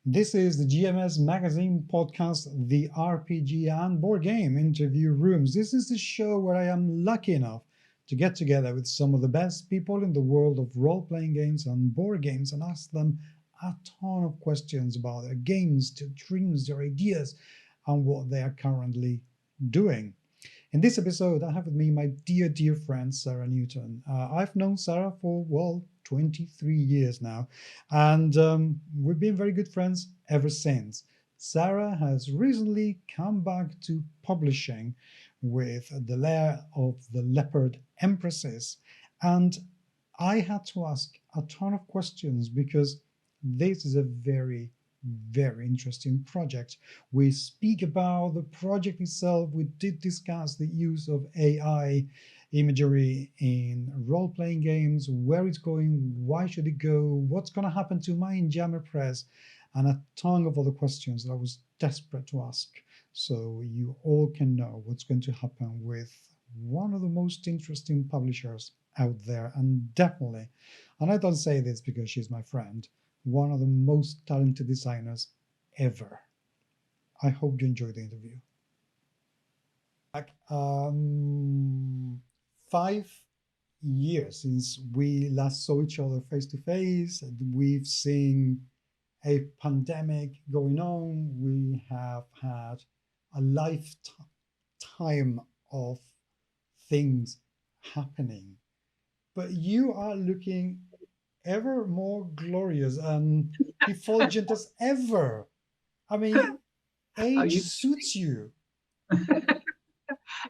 This is the GMS Magazine podcast, the RPG and board game interview rooms. This is the show where I am lucky enough to get together with some of the best people in the world of role playing games and board games and ask them a ton of questions about their games, their dreams, their ideas, and what they are currently doing. In this episode, I have with me my dear friend, Sarah Newton. I've known Sarah for, well, 23 years now, and we've been very good friends ever since. Sarah has recently come back to publishing with the Lair of the Leopard Empresses, and I had to ask a ton of questions because this is a very interesting project. We speak about the project itself. We did discuss the use of AI imagery in role playing games, where it's going, why should it go, what's going to happen to Mindjammer Press, and a ton of other questions that I was desperate to ask. So you all can know what's going to happen with one of the most interesting publishers out there, and definitely, and I don't say this because she's my friend, one of the most talented designers ever. I hope you enjoyed the interview. Like 5 years since we last saw each other face to face. We've seen a pandemic going on. We have had a lifetime of things happening. But you are looking ever more glorious and effulgent as ever. I mean, Are age you? suits you.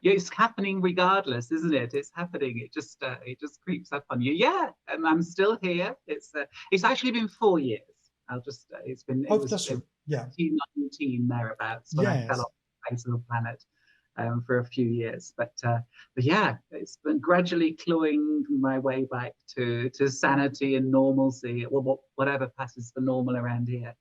Yeah, it's happening regardless, isn't it? It's happening. It just creeps up on you. Yeah, and I'm still here. It's actually been 4 years. It Oh, was that's true. Yeah. 2019 thereabouts when I fell Yes. off the face of the planet for a few years. But yeah, it's been gradually clawing my way back to sanity and normalcy, or whatever passes for normal around here,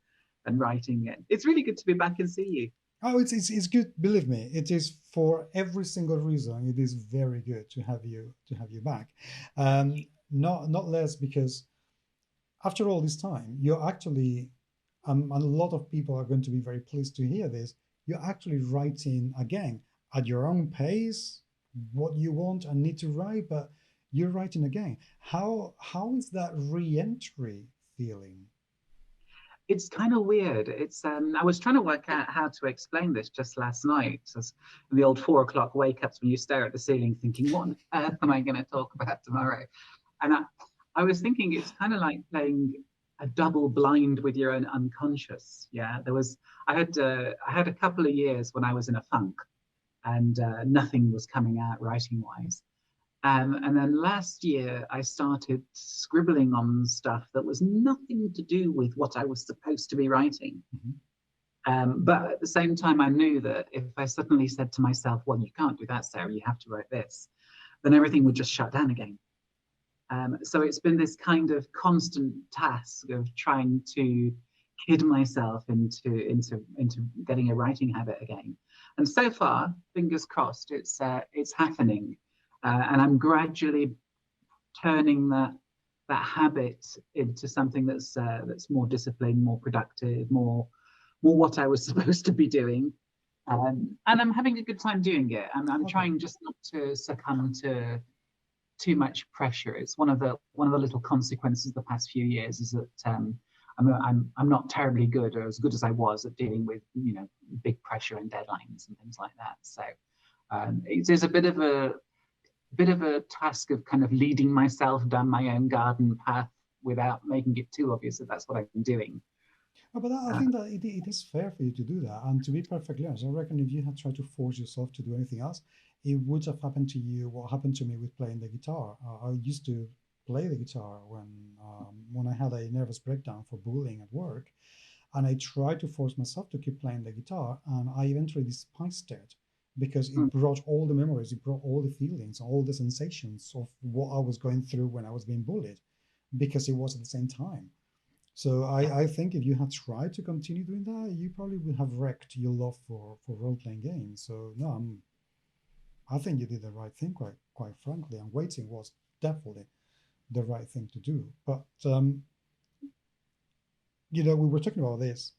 and writing it. It's really good to be back and see you. Oh, it's good. Believe me, it is for every single reason. It is very good to have you back. Not less because after all this time, you're actually, and a lot of people are going to be very pleased to hear this. You're actually writing again at your own pace, what you want and need to write, but you're writing again. How is that re-entry feeling? It's kind of weird. I was trying to work out how to explain this just last night. So the old 4 o'clock wake ups when you stare at the ceiling thinking, what on earth am I going to talk about tomorrow? And I was thinking it's kind of like playing a double blind with your own unconscious. Yeah, I had a couple of years when I was in a funk and nothing was coming out writing wise. And then last year, I started scribbling on stuff that was nothing to do with what I was supposed to be writing. Mhm. But at the same time, I knew that if I suddenly said to myself, well, you can't do that, Sarah, you have to write this, then everything would just shut down again. So it's been this kind of constant task of trying to kid myself into getting a writing habit again. And so far, fingers crossed, it's happening. And I'm gradually turning that habit into something that's more disciplined, more productive, more what I was supposed to be doing. And I'm having a good time doing it. I'm Okay. trying just not to succumb to too much pressure. It's one of the little consequences of the past few years is that I'm not terribly good or as good as I was at dealing with big pressure and deadlines and things like that. So it is a bit of a task of kind of leading myself down my own garden path without making it too obvious that that's what I'm doing. Oh, but I Uh, think that it is fair for you to do that. And to be perfectly honest, I reckon if you had tried to force yourself to do anything else, it would have happened to you what happened to me with playing the guitar. I used to play the guitar when I had a nervous breakdown for bullying at work, and I tried to force myself to keep playing the guitar, and I eventually despised it because it brought all the memories, it brought all the feelings, all the sensations of what I was going through when I was being bullied, because it was at the same time. So yeah, I think if you had tried to continue doing that, you probably would have wrecked your love for role playing games. So no, I think you did the right thing, quite frankly. And waiting was definitely the right thing to do. But we were talking about this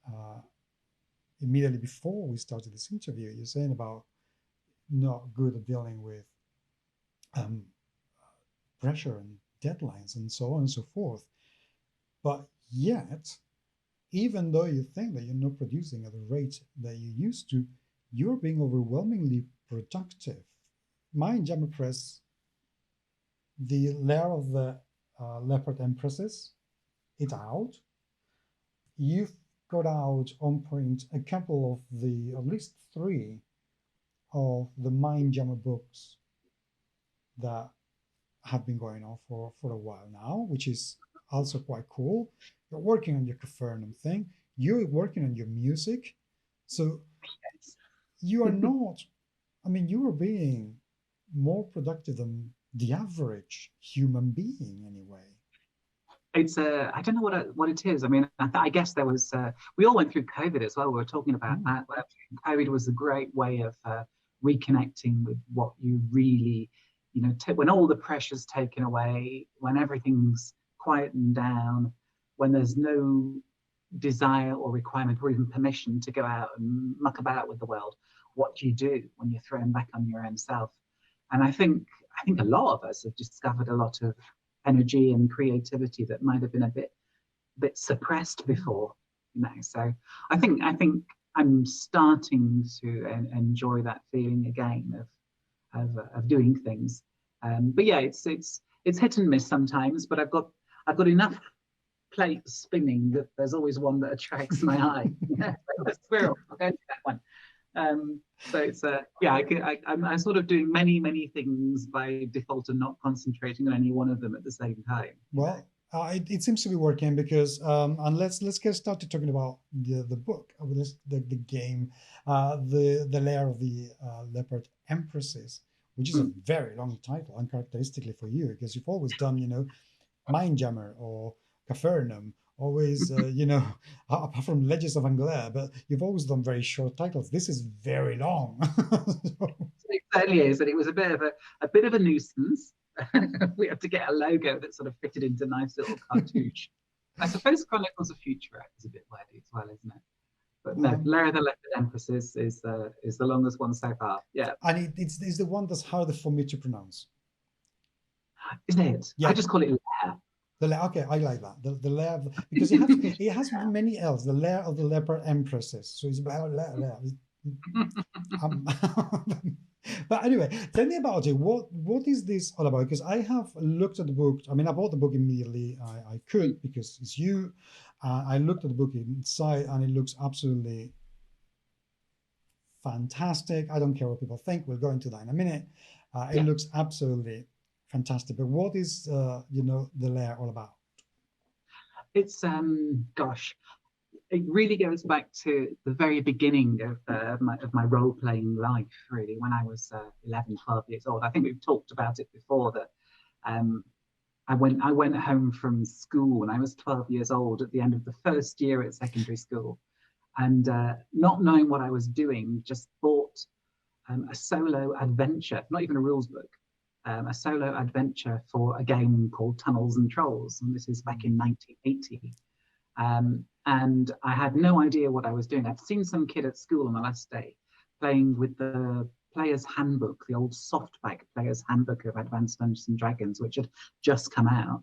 immediately before we started this interview. You're saying about not good at dealing with um, pressure and deadlines and so on and so forth. But yet, even though you think that you're not producing at the rate that you used to, you're being overwhelmingly productive. Mindjammer Press, the Lair of the Leopard Empresses, it's out. You've got out on point a couple of the, at least three of the Mindjammer books that have been going on for a while now, which is also quite cool. You're working on your Capernaum thing. You're working on your music. So you are not, I mean, you are being more productive than the average human being anyway. It's I don't know what it is. I mean, I guess there was we all went through COVID as well. We were talking about that. COVID was a great way of reconnecting with what you really, when all the pressure's taken away, when everything's quietened down, when there's no desire or requirement or even permission to go out and muck about with the world. What do you do when you're thrown back on your own self? And I think a lot of us have discovered a lot of energy and creativity that might have been a bit suppressed before. So I think I'm starting to enjoy that feeling again of doing things. But yeah, it's hit and miss sometimes. But I've got enough plates spinning that there's always one that attracts my eye. A squirrel, I'll go to that one. So it's I'm sort of doing many things by default and not concentrating on any one of them at the same time. Well, it seems to be working because and let's get started talking about the book of this the game, the Lair of the Leopard Empresses, which is a very long title, uncharacteristically for you, because you've always done Mindjammer or Capernaum, always apart from Legends of Angler, but you've always done very short titles. This is very long. It certainly is, and it was a bit of a nuisance. We had to get a logo that sort of fitted into nice little cartouche. I suppose Chronicles of Future is a bit wordy as well, isn't it? But no, Lair of the Leopard Empresses is the longest one so far. Yeah, and it's the one that's harder for me to pronounce. Isn't it? Yeah. I just call it Lair. The Lair, okay, I like that. The Lair, because it has many elves. The Lair of the Leopard Empresses. So it's about Lair. But anyway, tell me about it. What is this all about? Because I have looked at the book. I mean, I bought the book immediately. I could because it's you. I looked at the book inside, and it looks absolutely fantastic. I don't care what people think. We'll go into that in a minute. It looks absolutely fantastic. But what is the Lair all about? It's gosh, it really goes back to the very beginning of my role-playing life, really, when I was 11, 12 years old. I think we've talked about it before that I went home from school when I was 12 years old at the end of the first year at secondary school, and not knowing what I was doing, just bought a solo adventure, not even a rules book, a solo adventure for a game called Tunnels and Trolls, and this is back in 1980. And I had no idea what I was doing. I'd seen some kid at school on the last day playing with the Player's Handbook, the old softback Player's Handbook of Advanced Dungeons and Dragons, which had just come out.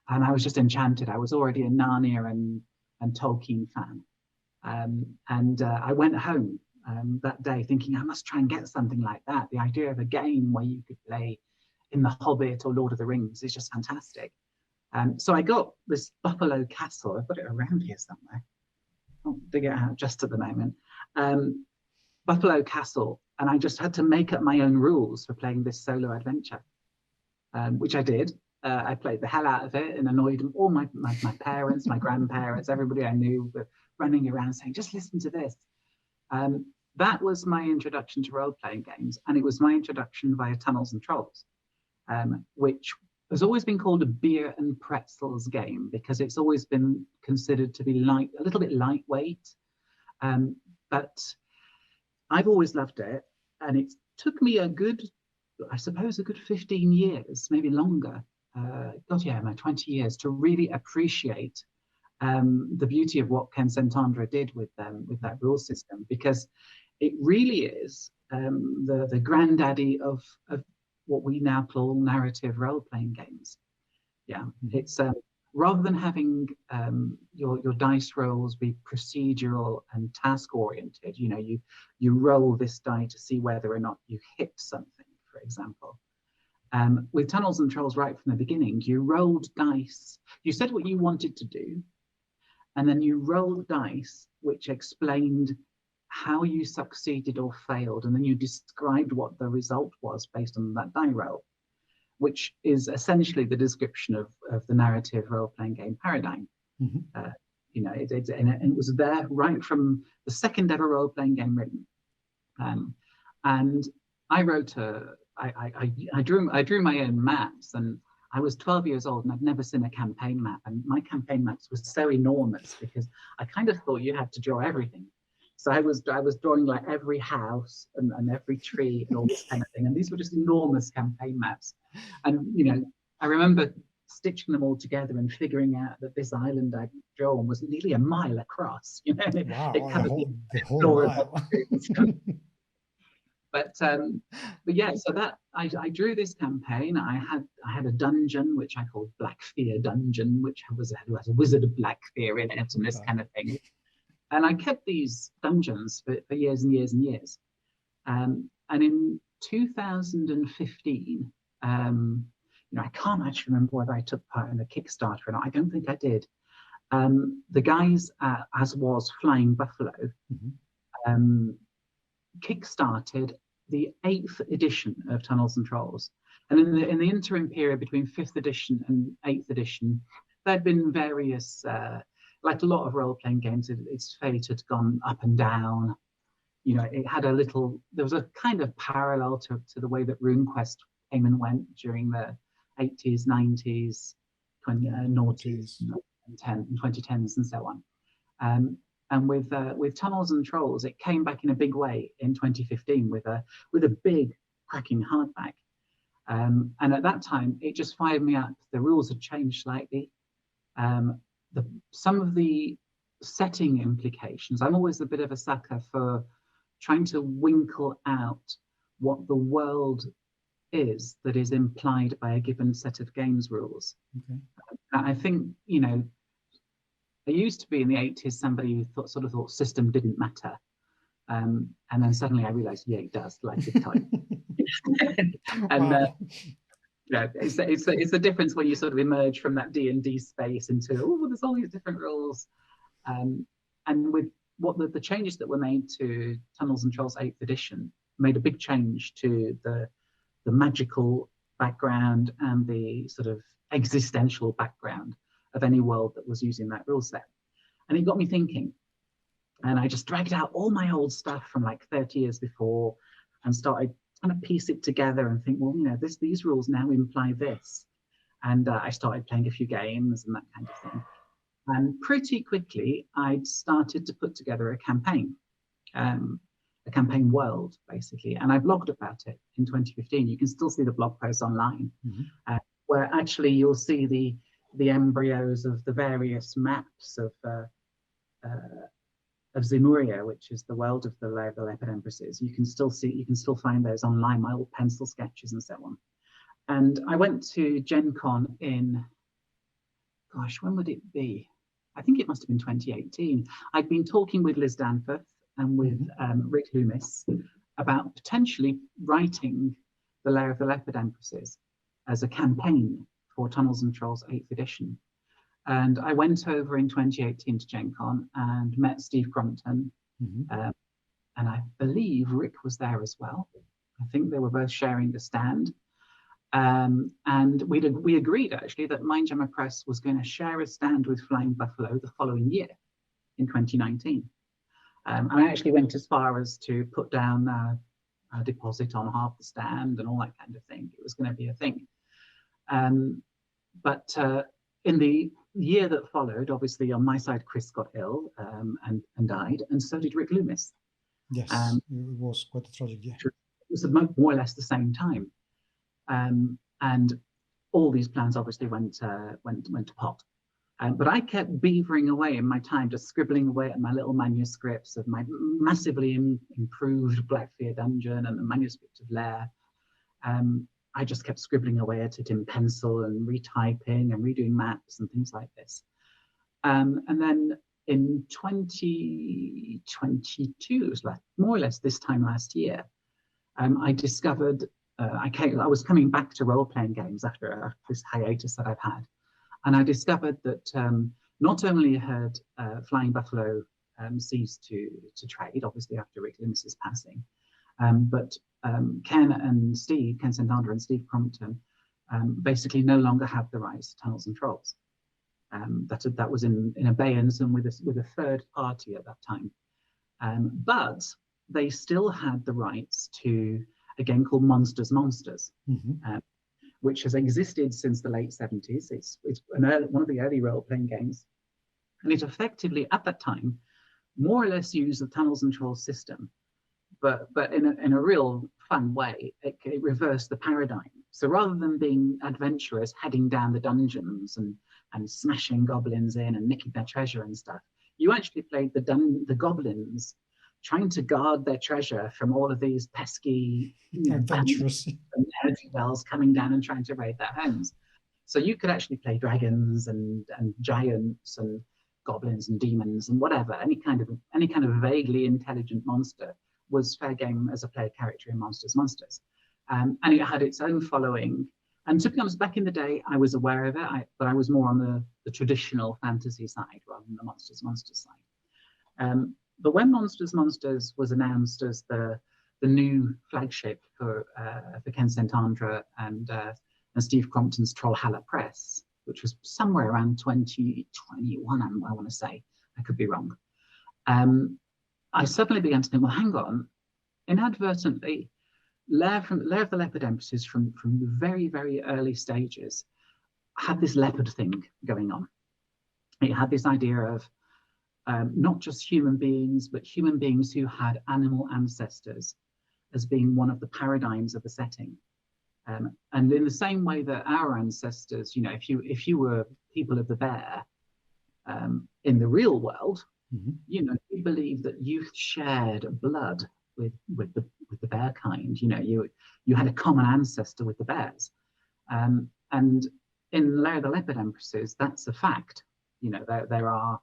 And I was just enchanted. I was already a Narnia and Tolkien fan. And I went home that day thinking, I must try and get something like that. The idea of a game where you could play in The Hobbit or Lord of the Rings is just fantastic. So I got this Buffalo Castle. I've got it around here somewhere. I'll dig it out just at the moment. Buffalo Castle, and I just had to make up my own rules for playing this solo adventure, which I did. I played the hell out of it and annoyed all my parents, my grandparents, everybody I knew were running around saying, just listen to this. That was my introduction to role-playing games, and it was my introduction via Tunnels and Trolls, which has always been called a beer and pretzels game because it's always been considered to be a little bit lightweight. But I've always loved it, and it took me a good 15 years, maybe longer, my 20 years, to really appreciate the beauty of what Ken Santandra did with that rule system, because it really is the granddaddy of what we now call narrative role-playing games. Yeah, it's rather than having your dice rolls be procedural and task-oriented. You know, you roll this die to see whether or not you hit something, for example. With Tunnels and Trolls, right from the beginning, you rolled dice. You said what you wanted to do, and then you rolled dice which explained how you succeeded or failed, and then you described what the result was based on that die roll, which is essentially the description of the narrative role-playing game paradigm. You know, and it was there right from the second ever role-playing game written. And I wrote I drew my own maps, and I was 12 years old and I'd never seen a campaign map, and my campaign maps were so enormous because I kind of thought you had to draw everything. So I was drawing like every house and every tree and all this kind of thing, and these were just enormous campaign maps. And you know, I remember stitching them all together and figuring out that this island I'd drawn was nearly a mile across. You know, wow, it covered the whole mile. But yeah, so that I drew this campaign. I had a dungeon which I called Black Fear Dungeon, which has a wizard of Black Fear in it and this kind of thing. And I kept these dungeons for years and years and years. And in 2015, you know, I can't actually remember whether I took part in a Kickstarter or not. I don't think I did. The guys as was Flying Buffalo kickstarted the 8th edition of Tunnels and Trolls. And in the interim period between 5th edition and 8th edition, there'd been various, like a lot of role-playing games, its fate had gone up and down. You know, it had there was a kind of parallel to the way that RuneQuest came and went during the 80s, 90s, 90s, and 2010s, and so on. And with Tunnels and Trolls, it came back in a big way in 2015 with a big cracking hardback. And at that time, it just fired me up. The rules had changed slightly. Some of the setting implications, I'm always a bit of a sucker for trying to winkle out what the world is that is implied by a given set of games rules. I think, you know, there used to be in the 80s somebody who sort of thought system didn't matter. And then suddenly I realized, yeah, it does, like big time. And you know, it's the difference when you sort of emerge from that D&D space into, oh, there's all these different rules. And with what the changes that were made to Tunnels and Trolls 8th edition made a big change to the magical background and the sort of existential background of any world that was using that rule set. And it got me thinking. And I just dragged out all my old stuff from like 30 years before and started trying to piece it together and think, well, you know, these rules now imply this. And I started playing a few games and that kind of thing. And pretty quickly, I'd started to put together a campaign world, basically. And I blogged about it in 2015. You can still see the blog posts online, where actually you'll see the embryos of the various maps of Ximuria, which is the world of the Lair, the Leopard Empresses. You can still find those online, my old pencil sketches and so on. And I went to Gen Con in, gosh, when would it be? I think it must have been 2018. I'd been talking with Liz Danforth and with Rick Loomis about potentially writing the Lair of the Leopard Empresses as a campaign for Tunnels and Trolls 8th edition. And I went over in 2018 to Gen Con and met Steve Crompton. And I believe Rick was there as well. I think they were both sharing the stand. And we agreed actually that Mindjammer Press was going to share a stand with Flying Buffalo the following year in 2019. And I actually went as far as to put down a deposit on half the stand and all that kind of thing. It was going to be a thing. But in the year that followed, obviously on my side, Chris got ill and died, and so did Rick Loomis. Yes, it was quite a tragic year. It was more or less the same time. And all these plans obviously went to pot. But I kept beavering away in my time, just scribbling away at my little manuscripts of my massively improved Blackfear dungeon and the manuscript of Lair. I just kept scribbling away at it in pencil and retyping and redoing maps and things like this. And then in 2022, like more or less this time last year, I discovered I was coming back to role-playing games after this hiatus that I've had, and I discovered that not only had Flying Buffalo ceased to trade, obviously after Rick Linus's passing, but Ken Santandra and Steve Crompton basically no longer have the rights to Tunnels and Trolls. That was in abeyance and with a third party at that time. But they still had the rights to a game called Monsters, which has existed since the late 70s. It's one of the early role-playing games. And it effectively, at that time, more or less used the Tunnels and Trolls system, but in a real fun way. It reversed the paradigm. So rather than being adventurers heading down the dungeons and smashing goblins in and nicking their treasure and stuff, you actually played the goblins trying to guard their treasure from all of these pesky adventurers and ne'er-do-wells coming down and trying to raid their homes. So you could actually play dragons and giants and goblins and demons and whatever. Any kind of vaguely intelligent monster was fair game as a player character in Monsters. And it had its own following. And to be honest, back in the day, I was aware of it, but I was more on the traditional fantasy side rather than the Monsters side. But when Monsters was announced as the new flagship for Ken Santandra and Steve Crompton's Trollhalla Press, which was somewhere around 2021, I want to say, I could be wrong. I suddenly began to think, well, hang on, inadvertently, Lair of the Leopard Empresses from the very, very early stages had this leopard thing going on. It had this idea of not just human beings, but human beings who had animal ancestors as being one of the paradigms of the setting. And in the same way that our ancestors, if you were people of the bear in the real world, you believe that you shared blood with the bear kind. You had a common ancestor with the bears. And in Lair of the Leopard Empresses, that's a fact. There are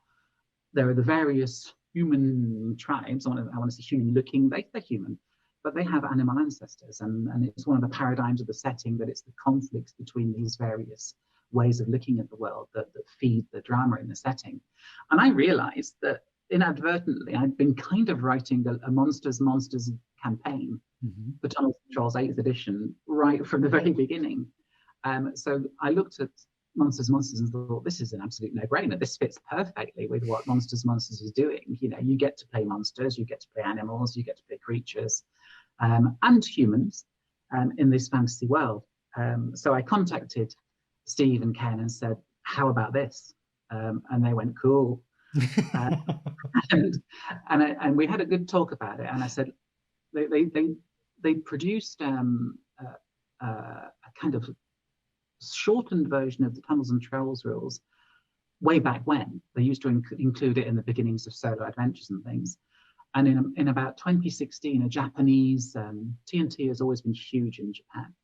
the various human tribes. I want to say human looking. They're human, but they have animal ancestors, and it's one of the paradigms of the setting that it's the conflicts between these various ways of looking at the world that feed the drama in the setting. And I realized that inadvertently I'd been kind of writing a Monsters campaign for Tunnels and Trolls 8th edition right from the very beginning. So I looked at Monsters and thought, this is an absolute no-brainer. This fits perfectly with what Monsters is doing. You get to play monsters, you get to play animals, you get to play creatures, and humans in this fantasy world. So I contacted Steve and Ken and said, how about this? And they went, cool. And we had a good talk about it. And I said, they produced a kind of shortened version of the Tunnels and Trolls rules way back when. They used to include it in the beginnings of solo adventures and things. And in about 2016, a Japanese, TNT has always been huge in Japan,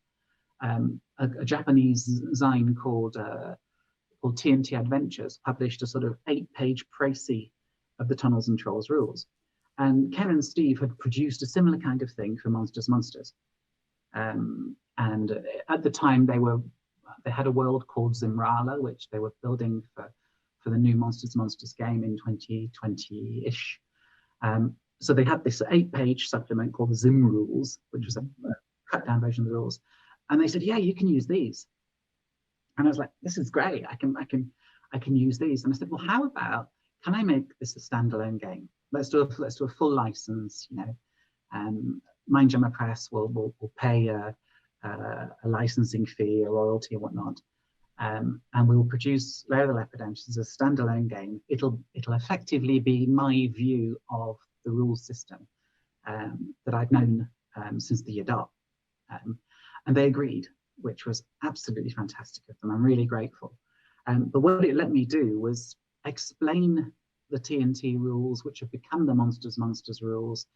a Japanese zine called TNT Adventures published a sort of 8-page précis of the Tunnels and Trolls rules. And Ken and Steve had produced a similar kind of thing for Monsters. And at the time, they had a world called Ximuria, which they were building for the new Monsters game in 2020-ish. So they had this 8-page supplement called the Zim Rules, which was a cut-down version of the rules. And they said, yeah, you can use these. And I was like, this is great. I can use these. And I said, well, how about, can I make this a standalone game? Let's do a full license. Mindjammer Press will pay a licensing fee, a royalty, and whatnot. And we will produce Lair of the Leopard Empresses as a standalone game. It'll effectively be my view of the rules system that I've known since the year dot. And they agreed, which was absolutely fantastic of them. I'm really grateful. But what it let me do was explain the TNT rules, which have become the Monsters rules,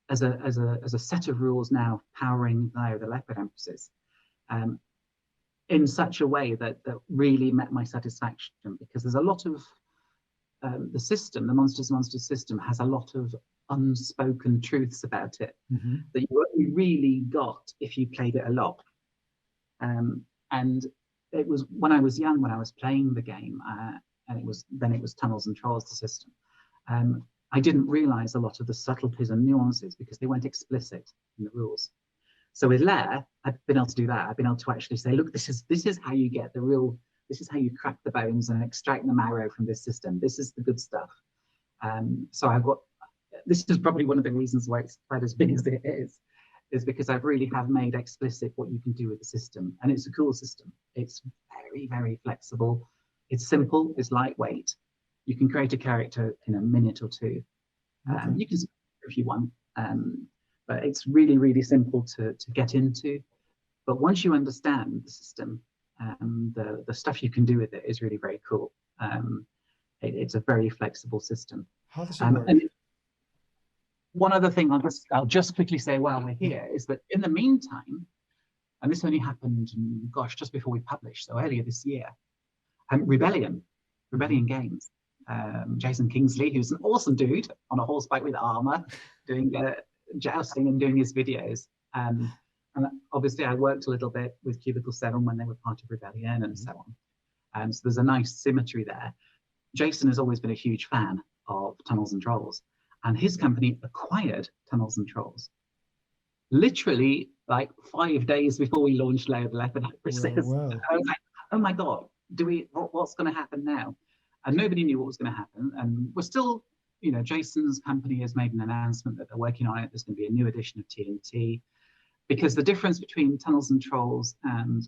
as a set of rules now powering the Leopard Empresses, in such a way that really met my satisfaction, because there's a lot of the system, the Monsters system, has a lot of unspoken truths about it that you only really got if you played it a lot. And it was when I was young, when I was playing the game, and it was Tunnels and Trolls, the system. I didn't realize a lot of the subtleties and nuances because they weren't explicit in the rules. So with Lair, I've been able to do that. I've been able to actually say, look, this is how you get the real, this is how you crack the bones and extract the marrow from this system. This is the good stuff. So I've got, this is probably one of the reasons why it's quite as big as it is because I really have made explicit what you can do with the system. And it's a cool system. It's very, very flexible. It's simple, it's lightweight. You can create a character in a minute or two. You can if you want, but it's really, really simple to get into. But once you understand the system, the stuff you can do with it is really very cool. It's a very flexible system. How does it work? And one other thing I'll just quickly say while we're here is that in the meantime, and this only happened, gosh, just before we published, so earlier this year, Rebellion Games. Jason Kingsley, who's an awesome dude on a horse bike with armor, doing jousting and doing his videos. And obviously, I worked a little bit with Cubicle 7 when they were part of Rebellion and so on. So there's a nice symmetry there. Jason has always been a huge fan of Tunnels and Trolls, and his company acquired Tunnels and Trolls literally like 5 days before we launched Lair the Leopard Empresses. Wow. I was like, oh my God, what's going to happen now? And nobody knew what was going to happen. And we're still, Jason's company has made an announcement that they're working on it. There's going to be a new edition of TNT, because the difference between Tunnels and Trolls and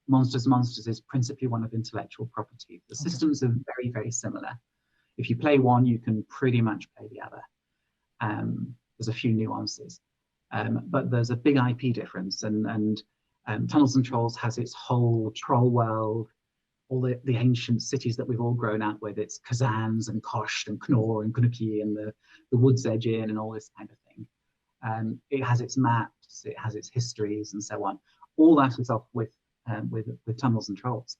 Monsters is principally one of intellectual property. The systems are very, very similar. If you play one, you can pretty much play the other. There's a few nuances, but there's a big IP difference. And Tunnels and Trolls has its whole troll world, all the ancient cities that we've all grown up with. It's Kazans and Kosh and Knorr and Kunuki and the Wood's Edge Inn and all this kind of thing. It has its maps, it has its histories and so on. All that is off with Tunnels and Trolls,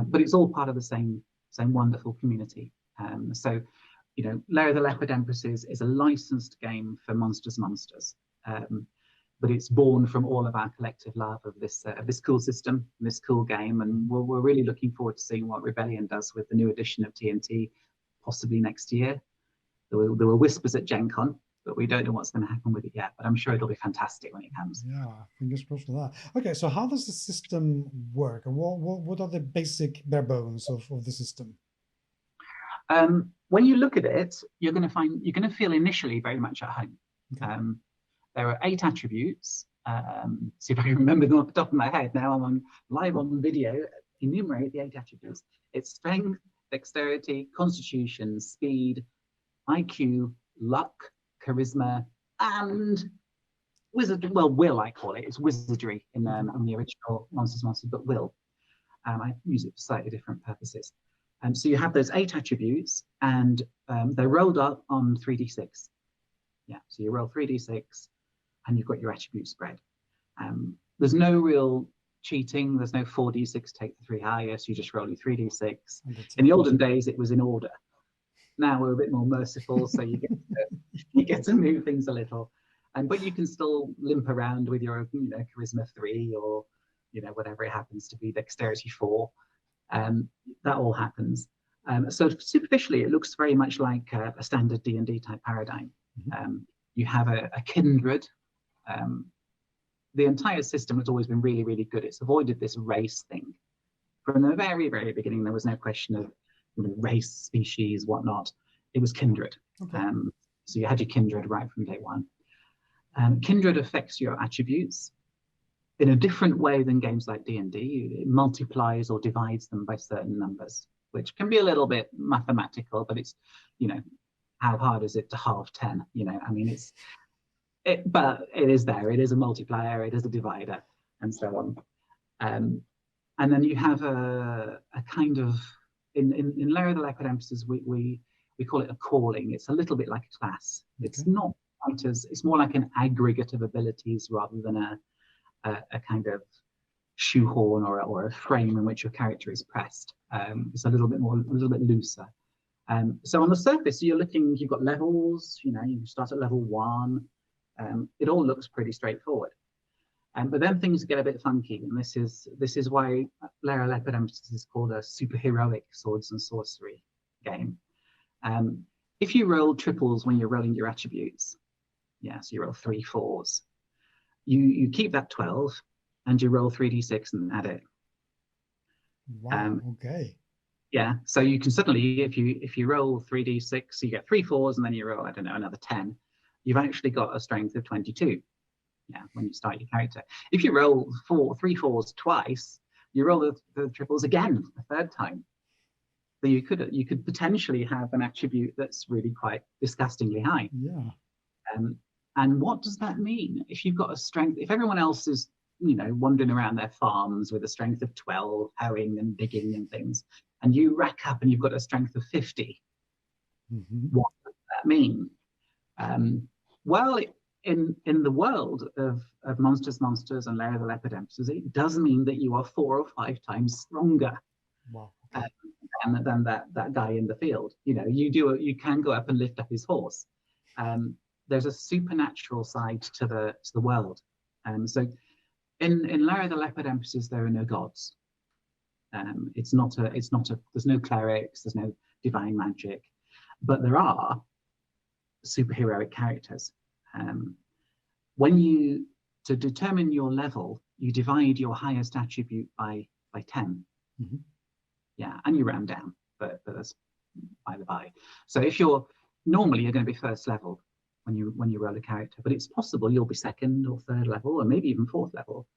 but it's all part of the same wonderful community. So, Lair the Leopard Empresses is a licensed game for Monsters, but it's born from all of our collective love of this cool system, this cool game, and we're really looking forward to seeing what Rebellion does with the new edition of TNT, possibly next year. There were whispers at Gen Con, but we don't know what's going to happen with it yet, but I'm sure it'll be fantastic when it comes. Yeah, fingers crossed for that. Okay, so how does the system work? What are the basic bare bones of the system? When you look at it, you're going to feel initially very much at home. Okay. There are 8 attributes. See if I can remember them off the top of my head now. I'm live on video. Enumerate the 8 attributes. It's strength, dexterity, constitution, speed, IQ, luck, charisma, and wizard. Well, will I call it? It's wizardry in the original Monsters, but will. I use it for slightly different purposes. So you have those 8 attributes, and they're rolled up on 3d6. Yeah, so you roll 3d6, and you've got your attribute spread. There's no real cheating. There's no 4d6 take the 3 highest. You just roll your 3d6. In the olden days, it was in order. Now we're a bit more merciful, so you get to move things a little, but you can still limp around with your charisma 3 or whatever it happens to be, dexterity 4. That all happens. So superficially, it looks very much like a standard D&D type paradigm. You have a kindred. The entire system has always been really, really good. It's avoided this race thing. From the very, very beginning, there was no question of race, species, whatnot. It was kindred. Okay. So you had your kindred right from day one. Kindred affects your attributes in a different way than games like D&D. It multiplies or divides them by certain numbers, which can be a little bit mathematical, but it's, how hard is it to halve 10? I mean, but it is there. It is a multiplier, it is a divider, and so on. And then you have a kind of in Lair of the Leopard Empresses, we call it a calling. It's a little bit like a class. Okay. It's not quite as, it's more like an aggregate of abilities rather than a kind of shoehorn or a frame in which your character is pressed. It's a little bit looser. So on the surface, you're looking, you've got levels, you know, you start at level 1. It all looks pretty straightforward. But then things get a bit funky, and this is why Lair of Leopard Empresses is called a superheroic swords and sorcery game. If you roll triples when you're rolling your attributes, yeah, so you roll 3 4s, you keep that 12, and you roll 3d6 and add it. Wow. Okay. Yeah, so you can suddenly, if you roll 3d6, you get 3 4s, and then you roll, I don't know, another 10. You've actually got a strength of 22. Yeah, when you start your character. If you roll 3 4s twice, you roll the triples again a third time. So you could potentially have an attribute that's really quite disgustingly high. Yeah. And what does that mean? If you've got a strength, if everyone else is, you know, wandering around their farms with a strength of 12, hoeing and digging and things, and you rack up and you've got a strength of 50, what does that mean? Well, in the world of Monsters and Lair of the Leopard Empresses, it does mean that you are 4 or 5 times stronger. Wow. Than that guy in the field. You know, you can go up and lift up his horse. There's a supernatural side to the world. So in Lair of the Leopard Empresses, there are no gods. There's no clerics, there's no divine magic, but there are superheroic characters. To determine your level, you divide your highest attribute by 10. Yeah, and you round down, but that's by the by. So if you're going to be first level when you roll a character, but it's possible you'll be second or third level, or maybe even fourth level,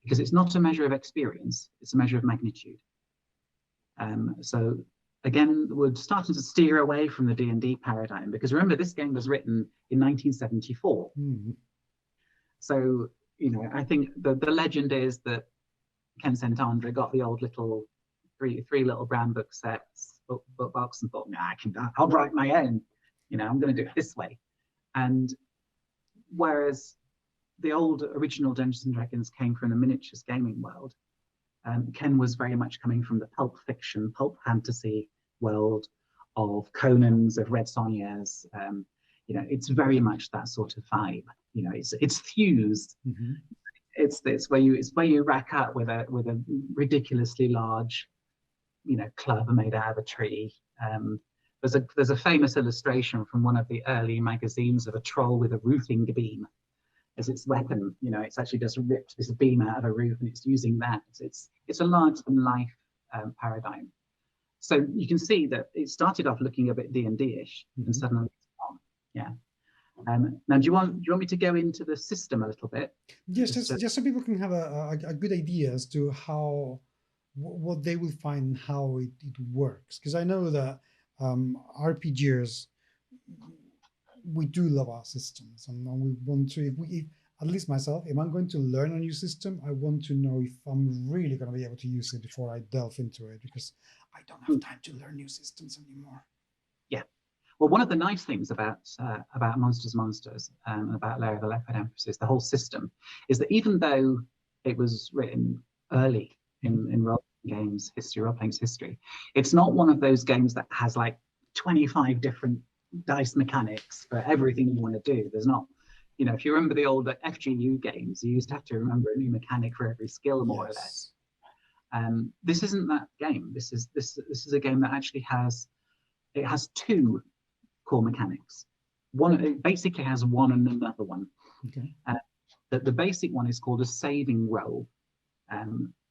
because it's not a measure of experience; it's a measure of magnitude. So again, we're starting to steer away from the D&D paradigm, because remember, this game was written in 1974. So, you know, I think the legend is that Ken St. Andre got the old little three little brown book sets, book box, and thought, nah, I'll write my own. You know, I'm going to do it this way. And whereas the old original Dungeons and Dragons came from the miniatures gaming world, Ken was very much coming from the pulp fiction, pulp fantasy world of Conans, of Red Sonjas. You know, it's very much that sort of vibe. You know, it's fused. It's where you rack up with a ridiculously large, you know, club made out of a tree. There's a famous illustration from one of the early magazines of a troll with a roofing beam as its weapon. You know, it's actually just ripped this beam out of a roof and it's using that. It's a larger than life paradigm. So you can see that it started off looking a bit D&D-ish, and suddenly it's on. Yeah. Now, do you want me to go into the system a little bit? Yes, just so people can have a good idea as to how what they will find and how it works. Because I know that RPGers, we do love our systems, and we want to, if at least myself, if I'm going to learn a new system, I want to know if I'm really going to be able to use it before I delve into it, because I don't have time to learn new systems anymore. Yeah. Well, one of the nice things about Monsters, about Lair of the Leopard Empresses, the whole system, is that even though it was written early in role-playing games history, role-playing history, it's not one of those games that has like 25 different dice mechanics for everything you want to do. There's not, you know, if you remember the old FGU games, you used to have to remember a new mechanic for every skill, more or less. This isn't that game. This is a game that actually has 2 core mechanics. One, it basically has one and another one. Okay. The basic one is called a saving roll,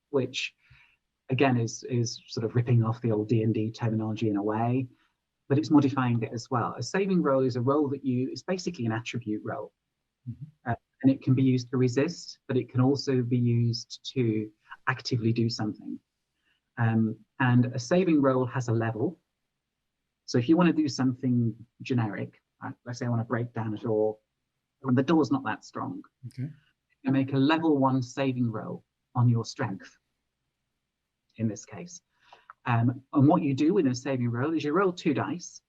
which again is sort of ripping off the old D&D terminology in a way, but it's modifying it as well. A saving roll is a roll that it's basically an attribute roll, and it can be used to resist, but it can also be used to actively do something. And a saving roll has a level. So if you want to do something generic, let's say I want to break down a door, and the door's not that strong, you make a level 1 saving roll on your strength, in this case. And what you do with a saving roll is you roll 2 dice,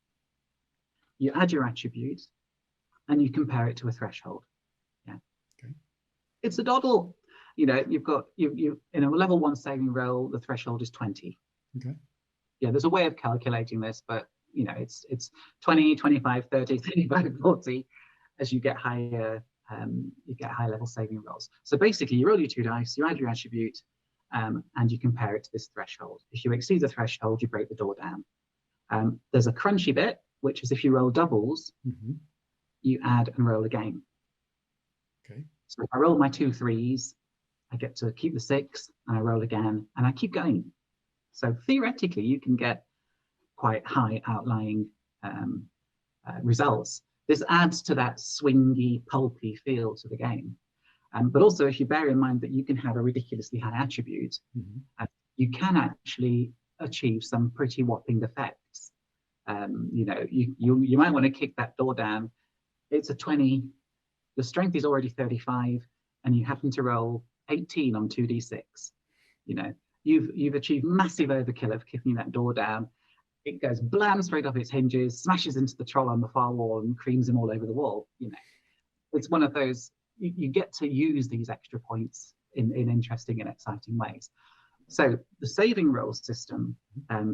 you add your attribute, and you compare it to a threshold. Yeah. Okay. It's a doddle. You know, you've got you in a level 1 saving roll, the threshold is 20. Okay. Yeah, there's a way of calculating this, but you know, it's 20, 25, 30, 35, 40 as you get higher high level saving rolls. So basically you roll your 2 dice, you add your attribute, and you compare it to this threshold. If you exceed the threshold, you break the door down. There's a crunchy bit, which is if you roll doubles, you add and roll again. Okay. So if I roll my 2 3s, I get to keep the 6, and I roll again, and I keep going. So theoretically, you can get quite high outlying results. This adds to that swingy, pulpy feel to the game. But also, if you bear in mind that you can have a ridiculously high attribute, you can actually achieve some pretty whopping effects. You know, you might want to kick that door down. It's a 20. The strength is already 35, and you happen to roll 18 on 2d6. You know, you've achieved massive overkill of kicking that door down. It goes blam straight off its hinges, smashes into the troll on the far wall, and creams him all over the wall. You know, it's one of those. You get to use these extra points in interesting and exciting ways. So the saving roll system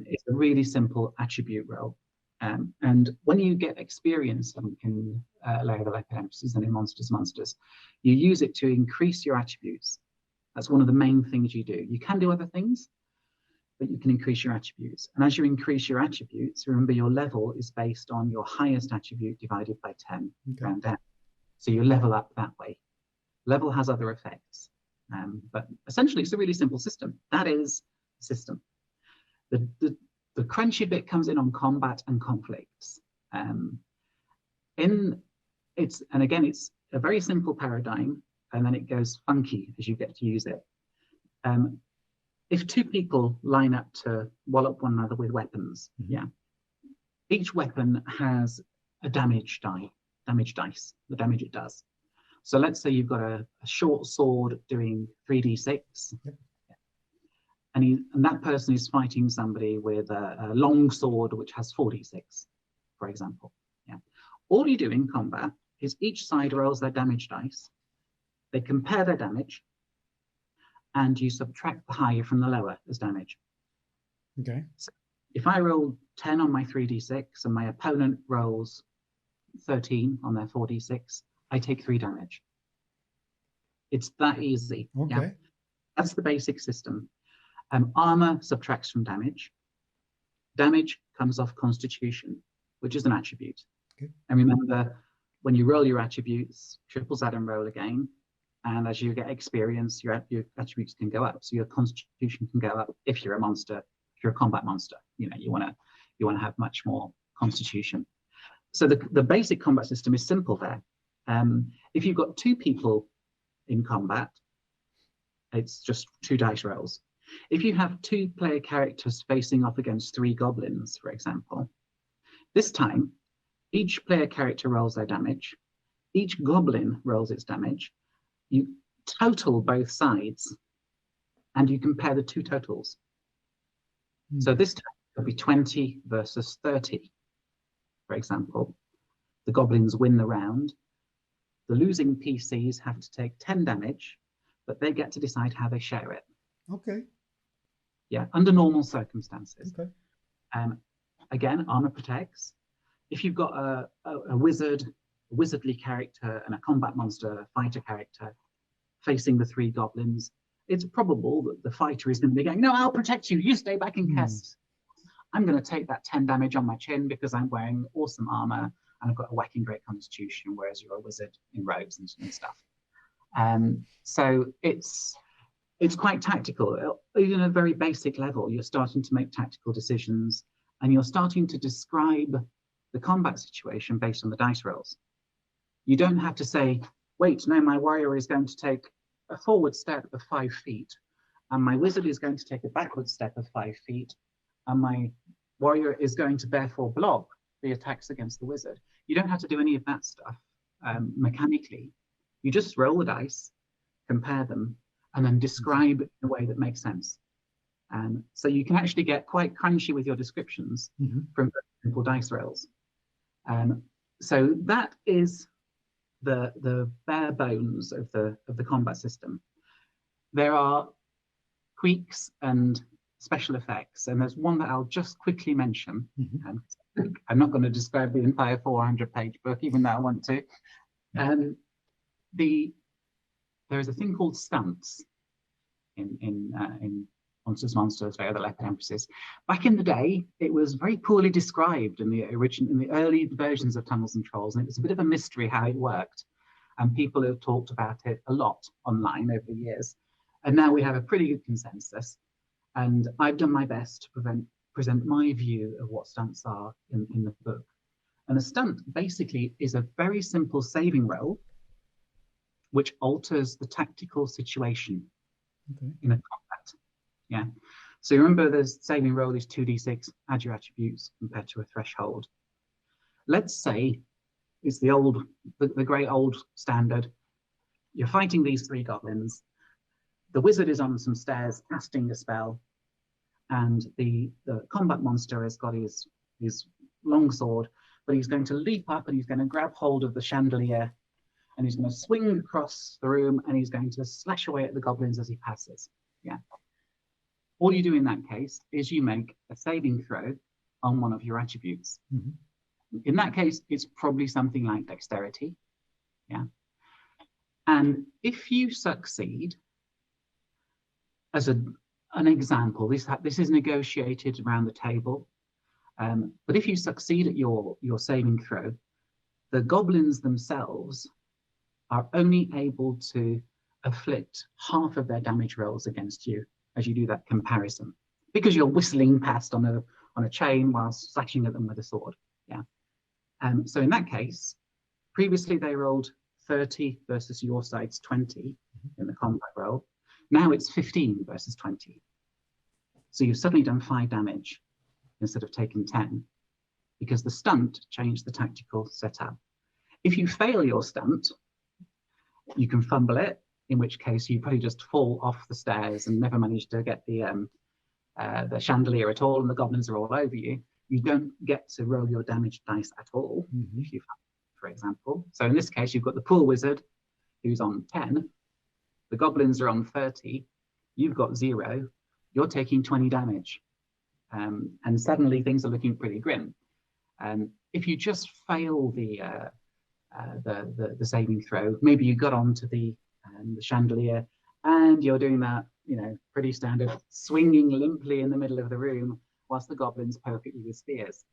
is a really simple attribute roll. And when you get experience in Lair of the Leopard Empresses and in Monsters, you use it to increase your attributes. That's one of the main things you do. You can do other things, but you can increase your attributes. And as you increase your attributes, remember your level is based on your highest attribute divided by 10 round down. So you level up that way. Level has other effects. But essentially, it's a really simple system. That is the system. The crunchy bit comes in on combat and conflicts. And again, it's a very simple paradigm, and then it goes funky as you get to use it. If 2 people line up to wallop one another with weapons, each weapon has a damage dice, the damage it does. So let's say you've got a short sword doing 3d6, and that person is fighting somebody with a long sword which has 4d6, for example. Yeah. All you do in combat is each side rolls their damage dice, they compare their damage, and you subtract the higher from the lower as damage. Okay. So if I roll 10 on my 3d6 and my opponent rolls 13 on their 4d6, I take 3 damage. It's that easy. Okay. Yeah? That's the basic system. Armor subtracts from damage. Damage comes off constitution, which is an attribute. Okay. And remember, when you roll your attributes, triples add and roll again. And as you get experience, your attributes can go up. So your constitution can go up if you're a monster, if you're a combat monster. You know, you want to have much more constitution. So the basic combat system is simple there. If you've got 2 people in combat, it's just 2 dice rolls. If you have 2 player characters facing off against 3 goblins, for example, this time, each player character rolls their damage. Each goblin rolls its damage. You total both sides, and you compare the 2 totals. So this time, it'll be 20 versus 30, for example. The goblins win the round. The losing PCs have to take 10 damage, but they get to decide how they share it. Okay. Yeah, under normal circumstances. Okay. Again, armor protects. If you've got a wizard, a wizardly character, and a combat monster, fighter character, facing the 3 goblins, it's probable that the fighter is going to be going, no, I'll protect you. You stay back and cast. I'm going to take that 10 damage on my chin because I'm wearing awesome armor and I've got a whacking great constitution, whereas you're a wizard in robes and stuff. So it's quite tactical. Even at a very basic level, you're starting to make tactical decisions and you're starting to describe the combat situation based on the dice rolls. You don't have to say, wait, no, my warrior is going to take a forward step of 5 feet, and my wizard is going to take a backward step of 5 feet, and my warrior is going to therefore block the attacks against the wizard. You don't have to do any of that stuff mechanically. You just roll the dice, compare them, and then describe it in a way that makes sense. So you can actually get quite crunchy with your descriptions from simple dice rolls. So that is the bare bones of the combat system. There are tweaks and special effects, and there's one that I'll just quickly mention. I'm not going to describe the entire 400-page book, even though I want to. There is a thing called stunts in Monsters, Lair, the Leopard Empresses. Back in the day, it was very poorly described in the early versions of Tunnels and Trolls, and it was a bit of a mystery how it worked. And people have talked about it a lot online over the years. And now we have a pretty good consensus. And I've done my best to present my view of what stunts are in the book. And a stunt basically is a very simple saving roll which alters the tactical situation in a combat. Yeah. So you remember the saving roll is 2d6, add your attributes compared to a threshold. Let's say it's the great old standard. You're fighting these 3 goblins. The wizard is on some stairs casting a spell, and the combat monster has got his long sword, but he's going to leap up and he's going to grab hold of the chandelier, and he's going to swing across the room, and he's going to slash away at the goblins as he passes. Yeah. All you do in that case is you make a saving throw on one of your attributes. In that case, it's probably something like dexterity. Yeah. And if you succeed, as an example, this is negotiated around the table. But if you succeed at your saving throw, the goblins themselves are only able to afflict half of their damage rolls against you as you do that comparison, because you're whistling past on a chain while slashing at them with a sword. Yeah. So in that case, previously they rolled 30 versus your side's 20 in the combat roll. Now it's 15 versus 20. So you've suddenly done 5 damage instead of taking 10, because the stunt changed the tactical setup. If you fail your stunt, you can fumble it, in which case you probably just fall off the stairs and never manage to get the chandelier at all, and the goblins are all over you. You don't get to roll your damage dice at all if you fail, for example. So in this case, you've got the pool wizard who's on 10, the goblins are on 30, you've got 0, you're taking 20 damage. And suddenly things are looking pretty grim. If you just fail the saving throw, maybe you got onto the chandelier and you're doing that, pretty standard, swinging limply in the middle of the room whilst the goblins poke at you with spears.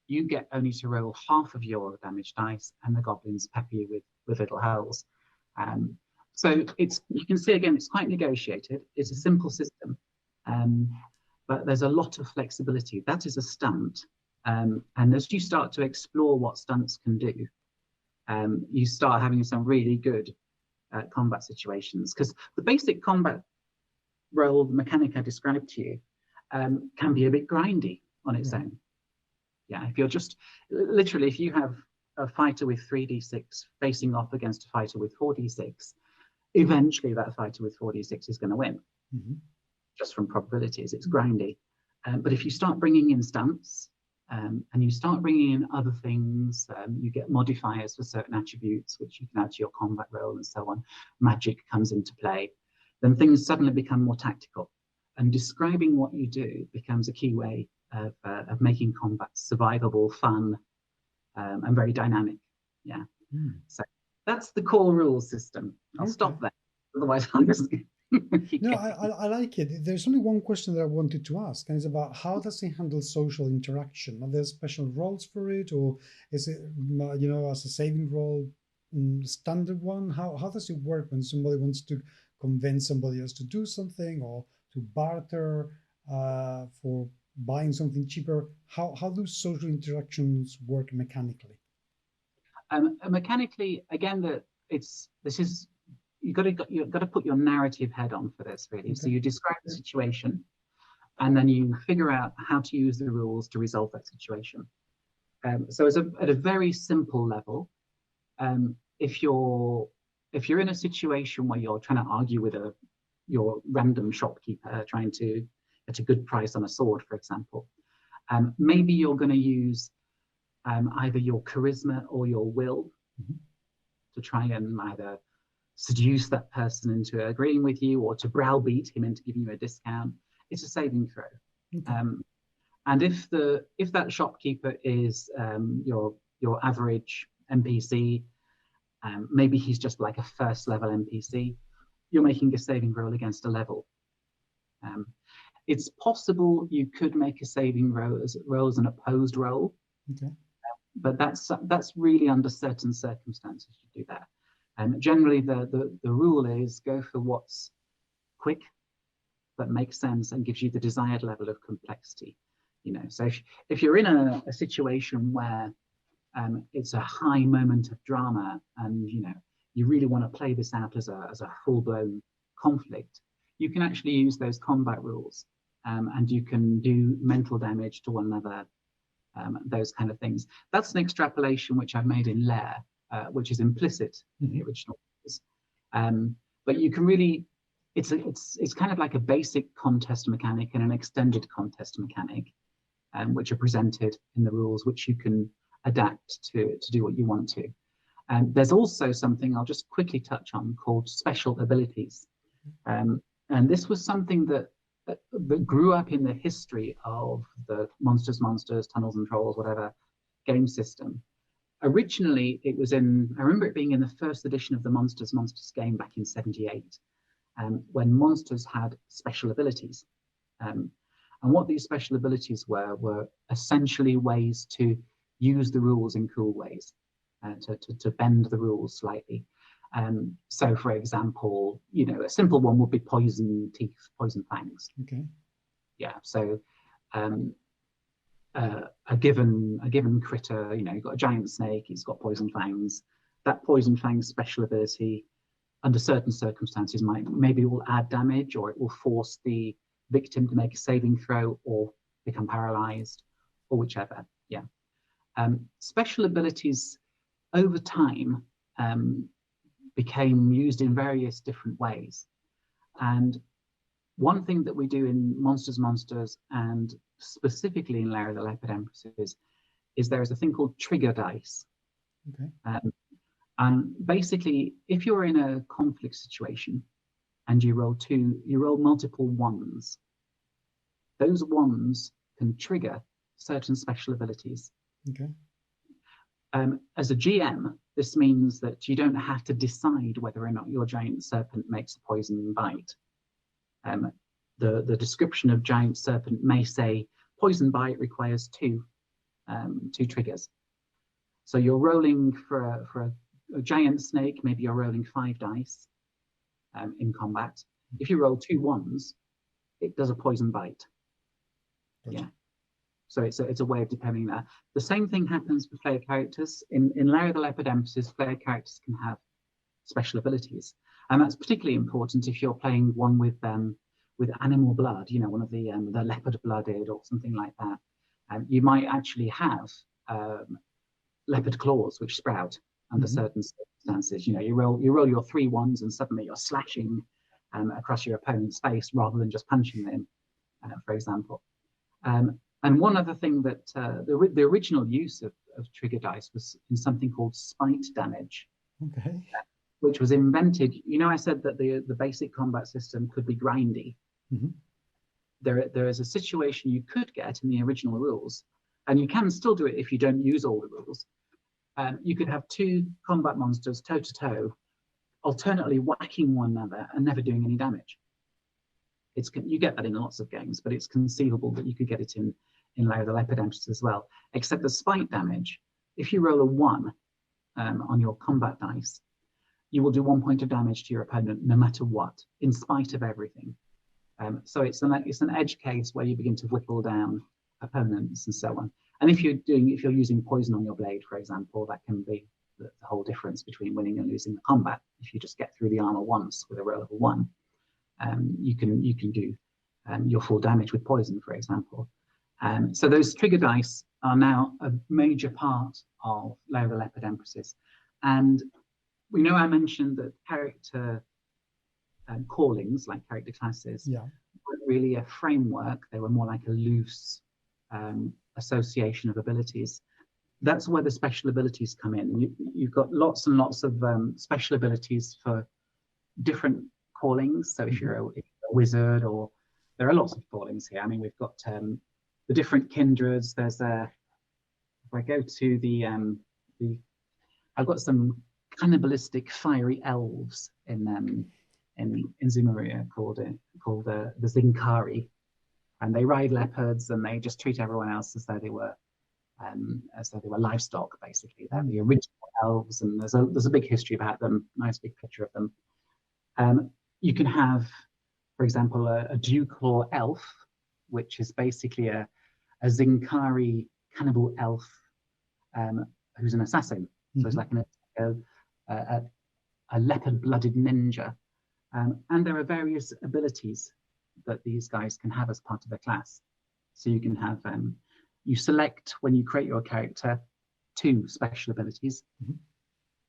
You get only to roll half of your damage dice, and the goblins pepper you with little holes. So you can see again, it's quite negotiated. It's a simple system, but there's a lot of flexibility. That is a stunt. And as you start to explore what stunts can do, you start having some really good combat situations, because the basic combat role mechanic I described to you can be a bit grindy on its own. Yeah, if you're just literally, if you have a fighter with 3d6 facing off against a fighter with 4d6, eventually that fighter with 4d6 is going to win, just from probabilities. It's grindy. But if you start bringing in stunts, and you start bringing in other things, you get modifiers for certain attributes, which you can add to your combat roll and so on. Magic comes into play. Then things suddenly become more tactical. And describing what you do becomes a key way of making combat survivable, fun, and very dynamic. Yeah. So that's the core rules system. I'll stop there. Otherwise, I'm just... No, I like it. There's only one question that I wanted to ask, and it's about how does it handle social interaction? Are there special roles for it, or is it, as a saving role, standard one? How does it work when somebody wants to convince somebody else to do something, or to barter for buying something cheaper? How do social interactions work mechanically? Mechanically, again, you've got to put your narrative head on for this, really. Okay. So you describe the situation, and then you figure out how to use the rules to resolve that situation. So at a very simple level, if you're in a situation where you're trying to argue with your random shopkeeper trying to get a good price on a sword, for example. Maybe you're going to use either your charisma or your will to try and either seduce that person into agreeing with you or to browbeat him into giving you a discount. It's a saving throw. And if that shopkeeper is your average NPC, maybe he's just like a first level NPC, you're making a saving roll against a level. It's possible you could make a saving roll as an opposed roll, but that's really under certain circumstances you do that. Generally, the rule is go for what's quick but makes sense and gives you the desired level of complexity. So if you're in a situation where it's a high moment of drama and you really want to play this out as a full-blown conflict, you can actually use those combat rules, and you can do mental damage to one another, those kind of things. That's an extrapolation which I've made in Lair, which is implicit in the original. But you can really, it's kind of like a basic contest mechanic and an extended contest mechanic, which are presented in the rules, which you can adapt to do what you want to. There's also something I'll just quickly touch on called special abilities. And this was something that grew up in the history of the Monsters, Tunnels and Trolls, whatever game system. Originally, I remember it being in the first edition of the Monsters game back in '78, when monsters had special abilities. And what these special abilities were essentially ways to use the rules in cool ways, to bend the rules slightly. So, for example, a simple one would be poison teeth, poison fangs. Yeah. So, a given critter, you've got a giant snake, it's got poison fangs. That poison fang special ability, under certain circumstances, maybe will add damage, or it will force the victim to make a saving throw or become paralyzed, or whichever. Yeah. Special abilities over time became used in various different ways. And one thing that we do in Monsters, and specifically in Lair of the Leopard Empresses, is there is a thing called trigger dice. And basically, if you're in a conflict situation and you roll multiple ones, those ones can trigger certain special abilities. As a GM, this means that you don't have to decide whether or not your giant serpent makes a poison bite. The description of giant serpent may say poison bite requires two triggers. So you're rolling for a giant snake, maybe you're rolling 5 dice in combat. If you roll 2 ones, it does a poison bite. Yeah. So it's a way of determining that. The same thing happens with player characters. In Lair of the Leopard Empresses, player characters can have special abilities, and that's particularly important if you're playing one with animal blood. One of the leopard-blooded or something like that. You might actually have leopard claws which sprout under certain circumstances. You roll your 3 ones and suddenly you're slashing across your opponent's face rather than just punching them, for example. And one other thing that the original use of trigger dice was in something called spite damage, which was invented. I said that the basic combat system could be grindy. There is a situation you could get in the original rules, and you can still do it if you don't use all the rules. You could have 2 combat monsters toe to toe, alternately whacking one another and never doing any damage. You get that in lots of games, but it's conceivable that you could get it in Lair of the Leopard Empresses as well. Except the spite damage, if you roll a 1 on your combat dice, you will do 1 point of damage to your opponent no matter what, in spite of everything. So it's an edge case where you begin to whittle down opponents and so on. And if you're using poison on your blade, for example, that can be the whole difference between winning and losing the combat. If you just get through the armor once with a roll of a 1. You can do your full damage with poison, for example. So those trigger dice are now a major part of Lair of the Leopard Empresses. And I mentioned that character callings, like character classes, Yeah. weren't really a framework. They were more like a loose association of abilities. That's where the special abilities come in. You've got lots and lots of special abilities for different callings. So if you're a wizard, or there are lots of callings here. I mean, we've got the different kindreds. There's if I go to the I've got some cannibalistic fiery elves in Ximuria called the Zinkari, and they ride leopards, and they just treat everyone else as though they were livestock. Basically, they're the original elves, and there's a big history about them. Nice big picture of them. You can have, for example, a ducal elf, which is basically a Zinkari cannibal elf who's an assassin. So it's like a leopard-blooded ninja. And there are various abilities that these guys can have as part of the class. So you can have, you select when you create your character 2 special abilities.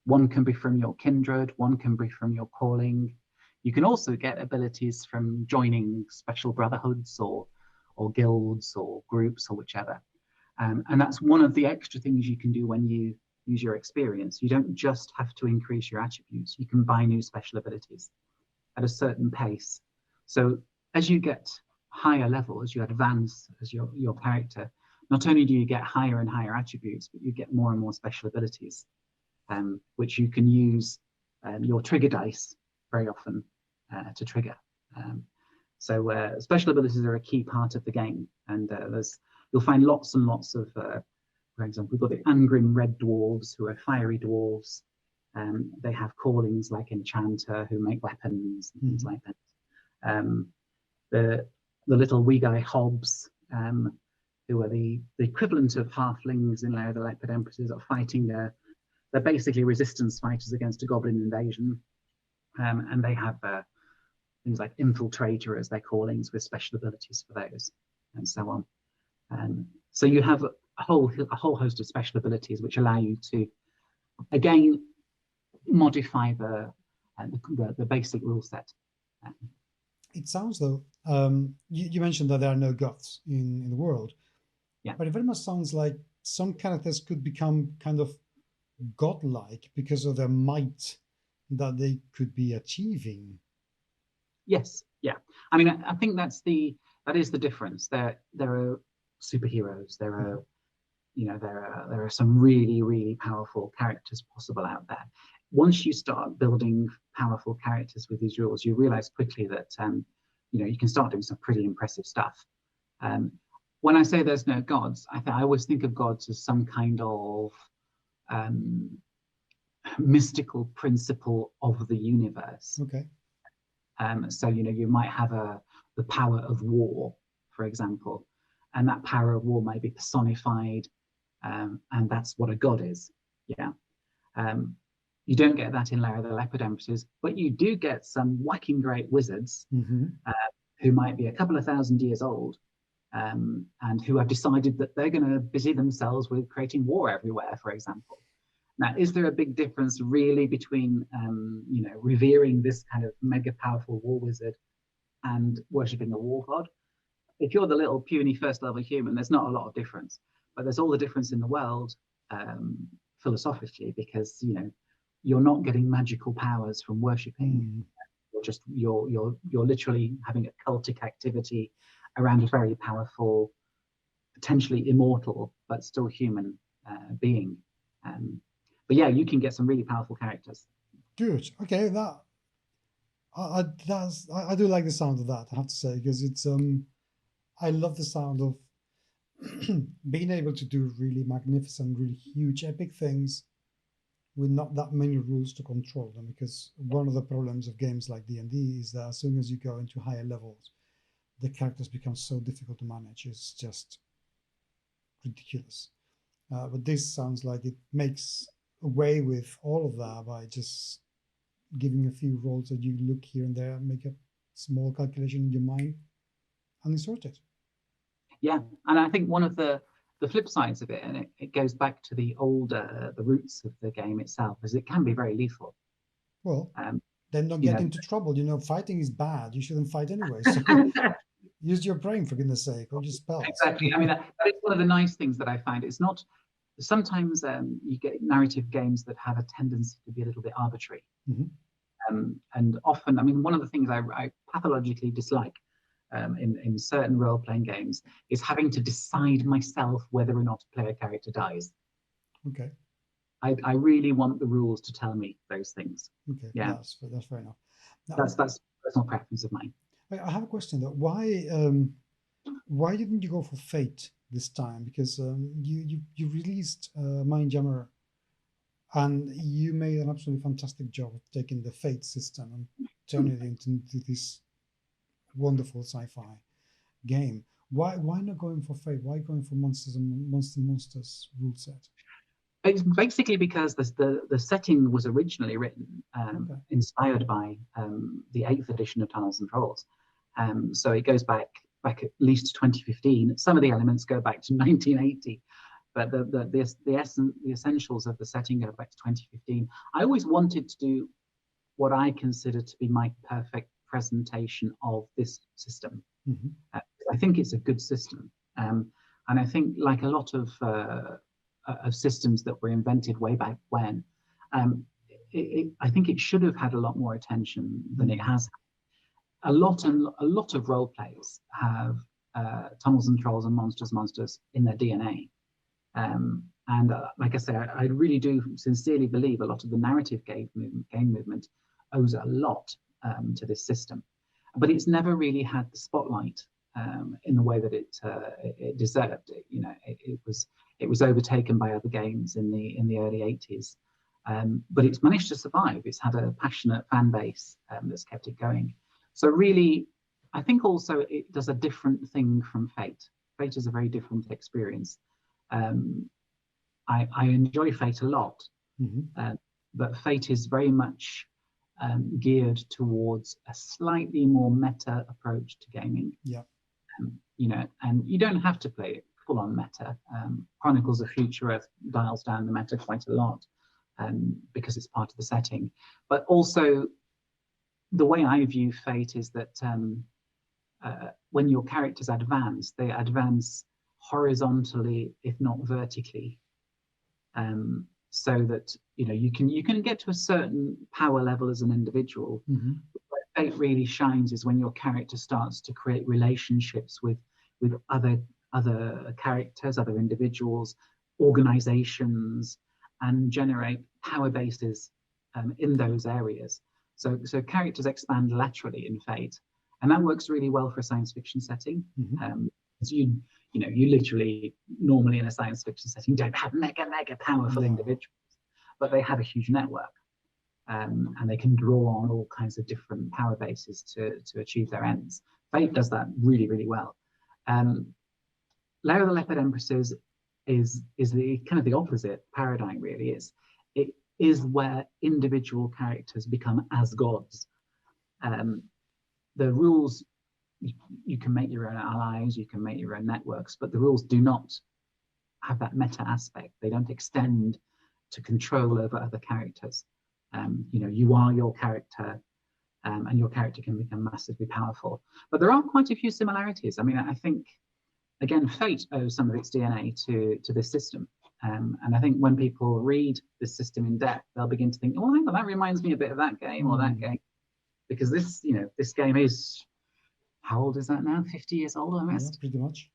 One can be from your kindred, one can be from your calling. You can also get abilities from joining special brotherhoods or guilds or groups or whichever. And that's one of the extra things you can do when you use your experience. You don't just have to increase your attributes. You can buy new special abilities at a certain pace. So as you get higher level, as you advance as your character, not only do you get higher and higher attributes, but you get more and more special abilities, which you can use your trigger dice very often to trigger. So special abilities are a key part of the game, and you'll find lots and lots of, for example, we've got the Angrim Red Dwarves, who are fiery dwarves. They have callings like Enchanter, who make weapons and things like that. The little Wegai Hobbs, who are the equivalent of halflings in Lair, the Leopard Empresses, are fighting they're basically resistance fighters against a goblin invasion. And they have things like Infiltrator as their callings, with special abilities for those, and so on. So you have a whole host of special abilities which allow you to, again, modify the basic rule set. It sounds though, you mentioned that there are no gods in the world. Yeah. But it very much sounds like some characters could become kind of godlike because of their might that they could be achieving. Yes, yeah. I mean, I think that is the difference. There are superheroes. There are some really, really powerful characters possible out there. Once you start building powerful characters with these rules, you realize quickly that you can start doing some pretty impressive stuff. When I say there's no gods, I always think of gods as some kind of mystical principle of the universe. Okay. So you might have the power of war, for example, and that power of war may be personified, and that's what a god is. Yeah. You don't get that in Lair of the Leopard Empresses, but you do get some whacking great wizards who might be a couple of thousand years old, and who have decided that they're going to busy themselves with creating war everywhere, for example. Now, is there a big difference really between revering this kind of mega powerful war wizard and worshipping a war god? If you're the little puny first level human, there's not a lot of difference, but there's all the difference in the world philosophically, because you're not getting magical powers from worshipping. You're literally having a cultic activity around a very powerful, potentially immortal but still human being. But yeah, you can get some really powerful characters. Good. Okay, I do like the sound of that, I have to say, because it's I love the sound of being able to do really magnificent, really huge, epic things with not that many rules to control them. Because one of the problems of games like D&D is that as soon as you go into higher levels, the characters become so difficult to manage. It's just ridiculous. But this sounds like it makes away with all of that by just giving a few rolls that you look here and there, make a small calculation in your mind, and it's sorted. Yeah, and I think one of the flip sides of it, and it goes back to the roots of the game itself, is it can be very lethal. Well, then don't You get know, into trouble. You know, fighting is bad. You shouldn't fight anyway. So use your brain for goodness sake, or just spells. exactly. I mean, that is one of the nice things that I find. It's not sometimes you get narrative games that have a tendency to be a little bit arbitrary. Mhm. And often, I mean, one of the things I pathologically dislike in certain role-playing games is having to decide myself whether or not a player character dies. Okay. I really want the rules to tell me those things. Okay. Yeah, That's fair enough. Now, that's personal preference of mine. I have a question though. Why didn't you go for Fate this time? Because you released Mindjammer, and you made an absolutely fantastic job of taking the Fate system and turning it into this wonderful sci-fi game. Why not going for Fate? Why going for Monsters and Monsters rule set? It's basically because the setting was originally written Okay. inspired by the 8th edition of Tunnels and Trolls. So it goes back at least 2015. Some of the elements go back to 1980, but the essentials of the setting go back to 2015. I always wanted to do what I consider to be my perfect presentation of this system. Mm-hmm. I think it's a good system, and I think like a lot of systems that were invented way back when, I think it should have had a lot more attention than it has. A lot of role players have Tunnels and Trolls and Monsters in their DNA. And like I say, I really do sincerely believe a lot of the narrative game movement owes a lot to this system, but it's never really had the spotlight in the way that it deserved. You know, it was overtaken by other games in the early 80s, but it's managed to survive. It's had a passionate fan base that's kept it going. So really, I think also it does a different thing from Fate. Fate is a very different experience. I enjoy Fate a lot, Mm-hmm. but Fate is very much geared towards a slightly more meta approach to gaming. Yeah. You know, and you don't have to play it full on meta. Chronicles of Future Earth dials down the meta quite a lot because it's part of the setting. But also, the way I view Fate is that when your characters advance, they advance horizontally, if not vertically, so that you know you can get to a certain power level as an individual. Mm-hmm. Where Fate really shines is when your character starts to create relationships with other characters, other individuals, organizations, and generate power bases in those areas. So characters expand laterally in Fate, and that works really well for a science fiction setting. Mm-hmm. As you literally normally in a science fiction setting don't have mega powerful individuals, but they have a huge network, and they can draw on all kinds of different power bases to achieve their ends. Fate does that really well. Lair of the Leopard Empresses is the kind of the opposite paradigm. Really, it is where individual characters become as gods. The rules, you can make your own allies, you can make your own networks, but the rules do not have that meta aspect. They don't extend to control over other characters. You know, you are your character, and your character can become massively powerful. But there are quite a few similarities. I mean, I think, again, Fate owes some of its DNA to this system. And I think when people read this system in depth, they'll begin to think, oh, hang on, that reminds me a bit of that game or that game. Because this game is, how old is that now? 50 years old almost? Yeah, pretty much.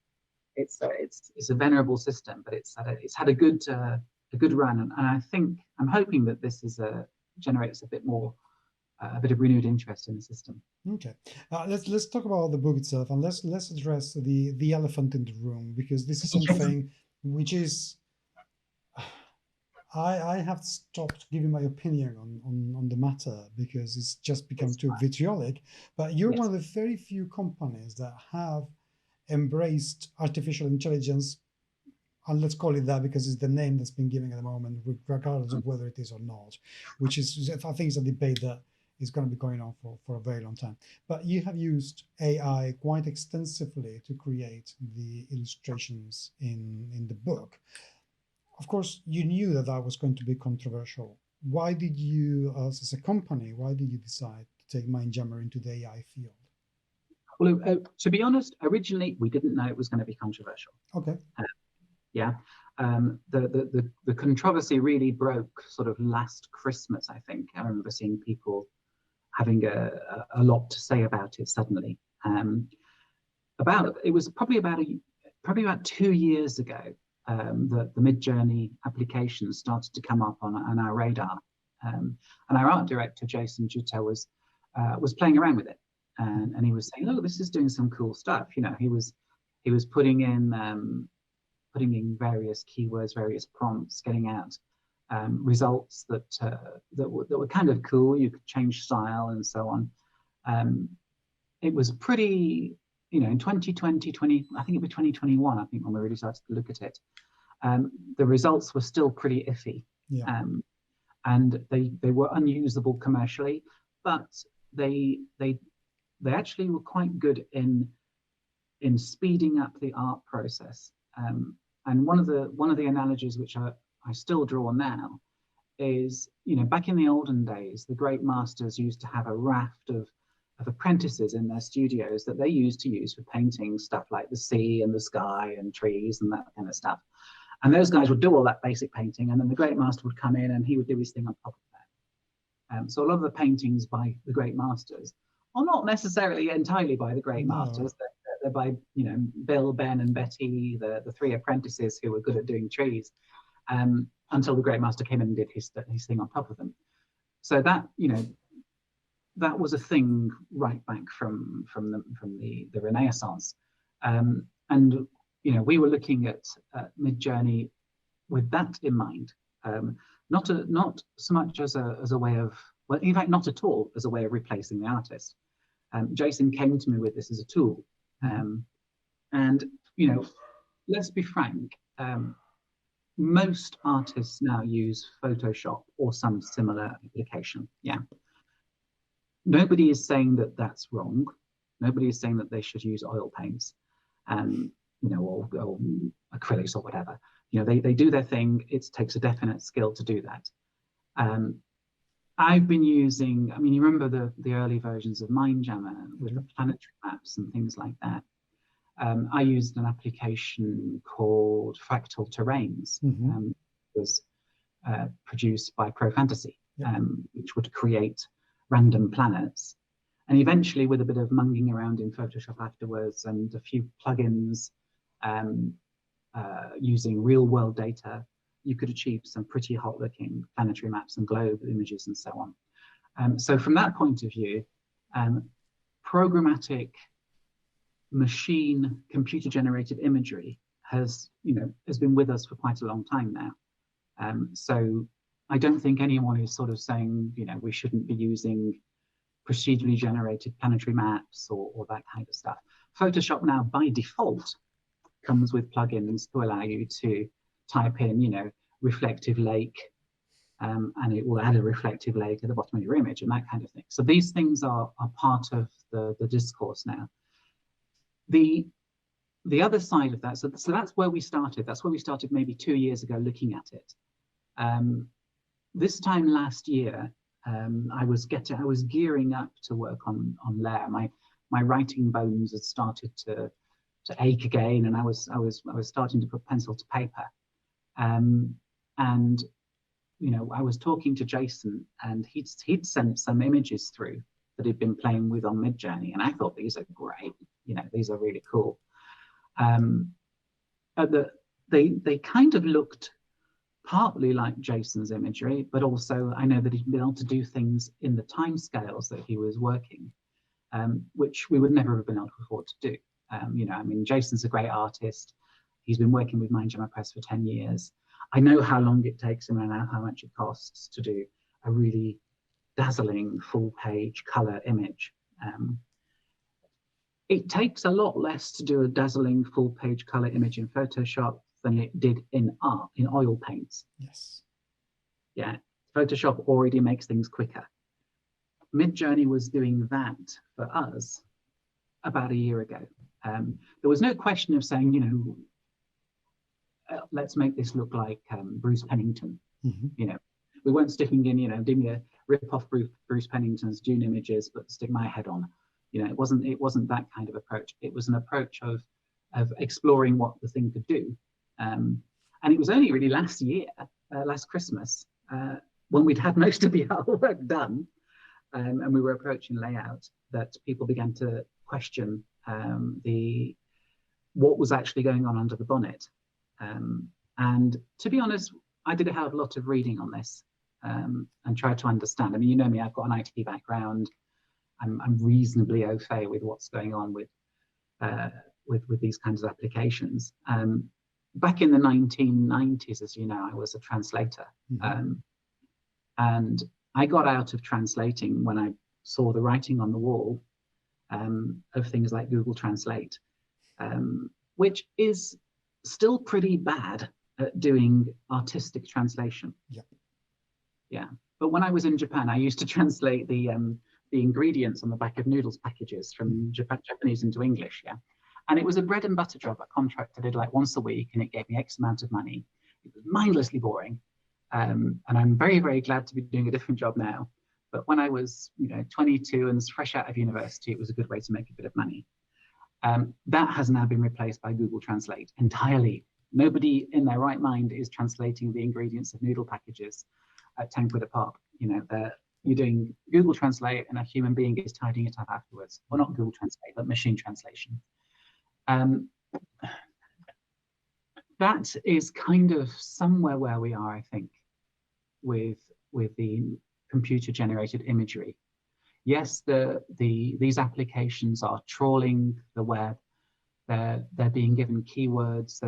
It's a venerable system, but it's had a good run. And I think, I'm hoping that this generates a bit of renewed interest in the system. Okay, let's talk about the book itself, and let's address the elephant in the room, because this is something which is I have stopped giving my opinion on the matter because it's just become too vitriolic. But you're one of the very few companies that have embraced artificial intelligence, and let's call it that because it's the name that's been given at the moment, regardless of whether it is or not, which is, I think, is a debate that is going to be going on for a very long time. But you have used AI quite extensively to create the illustrations in the book. Of course, you knew that was going to be controversial why did you, as a company, why did you decide to take Mindjammer into the AI field? Well, to be honest, originally we didn't know it was going to be controversial. Okay. Yeah. The controversy really broke sort of last Christmas, I think. I remember seeing people having a lot to say about it suddenly. It was probably about 2 years ago that the Midjourney application started to come up on our radar, and our art director Jason Juteau was playing around with it, and he was saying, "Oh, this is doing some cool stuff." You know, he was putting in various keywords, various prompts, getting out results that were kind of cool. You could change style and so on. It was pretty, you know, in 2020, I think it was 2021, I think, when we really started to look at it. The results were still pretty iffy. Yeah. And they were unusable commercially, but they actually were quite good in speeding up the art process. And one of the analogies which I still draw now is, you know, back in the olden days, the great masters used to have a raft of apprentices in their studios that they used to use for painting stuff like the sea and the sky and trees and that kind of stuff. And those guys would do all that basic painting, and then the great master would come in and he would do his thing on top of that. So a lot of the paintings by the great masters are not necessarily entirely by the great masters. They're by, you know, Bill, Ben, and Betty, the three apprentices who were good at doing trees, until the great master came in and did his thing on top of them. So that, you know, that was a thing right back from the Renaissance, and you know, we were looking at Midjourney with that in mind, not so much as a way of, well, in fact, not at all as a way of replacing the artist. Jason came to me with this as a tool, and you know, let's be frank. Most artists now use Photoshop or some similar application. Yeah. Nobody is saying that that's wrong. Nobody is saying that they should use oil paints, you know, or acrylics or whatever. You know, they do their thing. It takes a definite skill to do that. I've been using, I mean, you remember the early versions of Mindjammer with the planetary maps and things like that. I used an application called Fractal Terrains. It was produced by Pro Fantasy, which would create random planets. And eventually, with a bit of munging around in Photoshop afterwards and a few plugins using real world data, you could achieve some pretty hot looking planetary maps and globe images and so on. So from that point of view, programmatic machine computer generated imagery has been with us for quite a long time now. So I don't think anyone is sort of saying, you know, we shouldn't be using procedurally generated planetary maps or that kind of stuff. Photoshop now by default comes with plugins to allow you to type in, you know, reflective lake, and it will add a reflective lake at the bottom of your image and that kind of thing. So these things are part of the discourse now. The other side of that, so that's where we started. That's where we started maybe 2 years ago looking at it. This time last year, I was gearing up to work on Lair. My writing bones had started to ache again, and I was starting to put pencil to paper. And you know, I was talking to Jason, and he'd sent some images through that he'd been playing with on Midjourney, and I thought these are great. You know, these are really cool. They kind of looked partly like Jason's imagery, but also I know that he'd been able to do things in the timescales that he was working, which we would never have been able to afford to do. You know, I mean, Jason's a great artist. He's been working with Mindjammer Press for 10 years. I know how long it takes him and how much it costs to do a really dazzling full-page color image. It takes a lot less to do a dazzling full-page color image in Photoshop than it did in oil paints. Yes. Yeah, Photoshop already makes things quicker. Midjourney was doing that for us about a year ago. There was no question of saying, you know, let's make this look like Bruce Pennington. You know, We weren't sticking in, doing a rip off Bruce Pennington's Dune images, but stick my head on. It wasn't that kind of approach. It was an approach of exploring what the thing could do. And it was only really last year, last Christmas, when we'd had most of the artwork done, and we were approaching layout, that people began to question what was actually going on under the bonnet. And to be honest, I did a hell of a lot of reading on this and tried to understand. I mean, you know me, I've got an IT background. I'm reasonably au fait with what's going on with these kinds of applications. Back in the 1990s, as you know, I was a translator. Mm-hmm. And I got out of translating when I saw the writing on the wall of things like Google Translate, which is still pretty bad at doing artistic translation. Yep. Yeah. But when I was in Japan, I used to translate the ingredients on the back of noodles packages from Japanese into English. Yeah. And it was a bread and butter job, a contract I did like once a week, and it gave me X amount of money. It was mindlessly boring. And I'm very, very glad to be doing a different job now. But when I was, 22 and fresh out of university, it was a good way to make a bit of money. That has now been replaced by Google Translate entirely. Nobody in their right mind is translating the ingredients of noodle packages at 10 quid a pop. You're doing Google Translate and a human being is tidying it up afterwards. Well, not Google Translate, but machine translation. That is kind of somewhere where we are, I think, with the computer-generated imagery. Yes, these applications are trawling the web. They're being given keywords.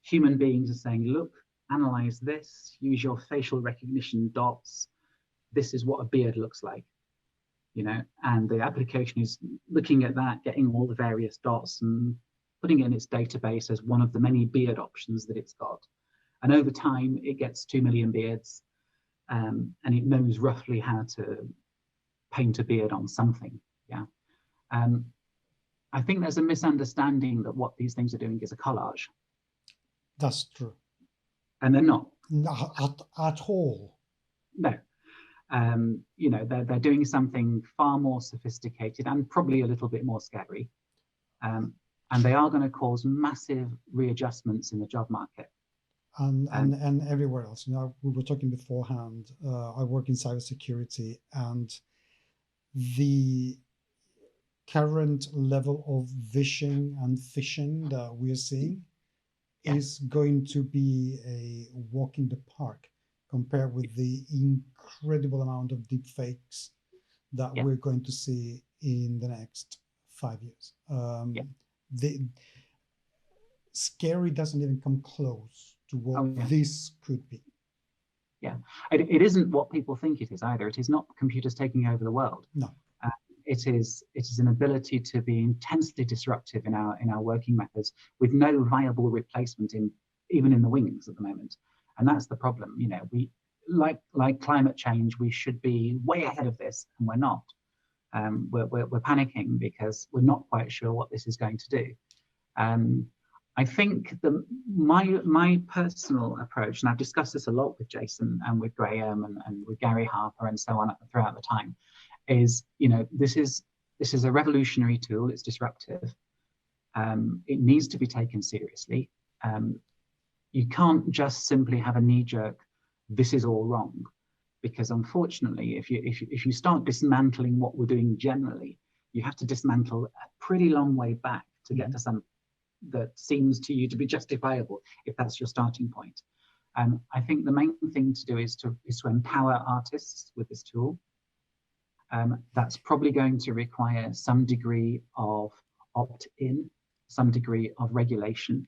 Human beings are saying, look, analyze this, use your facial recognition dots. This is what a beard looks like, and the application is looking at that, getting all the various dots and putting it in its database as one of the many beard options that it's got. And over time, it gets 2 million beards, and it knows roughly how to paint a beard on something. Yeah. I think there's a misunderstanding that what these things are doing is a collage. That's true. And they're not. Not at all. No. They're doing something far more sophisticated and probably a little bit more scary. And they are going to cause massive readjustments in the job market. And everywhere else. We were talking beforehand. I work in cybersecurity, and the current level of vishing and phishing that we are seeing is going to be a walk in the park compared with the incredible amount of deep fakes that we're going to see in the next 5 years. The scary doesn't even come close to what this could be. Yeah, it isn't what people think it is either. It is not computers taking over the world. No. It is an ability to be intensely disruptive in our working methods with no viable replacement even in the wings at the moment. And that's the problem. We like climate change, we should be way ahead of this, and we're not. We're panicking because we're not quite sure what this is going to do. I think my personal approach, and I've discussed this a lot with Jason and with Graham and with Gary Harper and so on throughout the time, is this is a revolutionary tool. It's disruptive. It needs to be taken seriously. You can't just simply have a knee-jerk, this is all wrong, because unfortunately, if you start dismantling what we're doing generally, you have to dismantle a pretty long way back to get to something that seems to you to be justifiable, if that's your starting point. I think the main thing to do is to empower artists with this tool. That's probably going to require some degree of opt-in, some degree of regulation.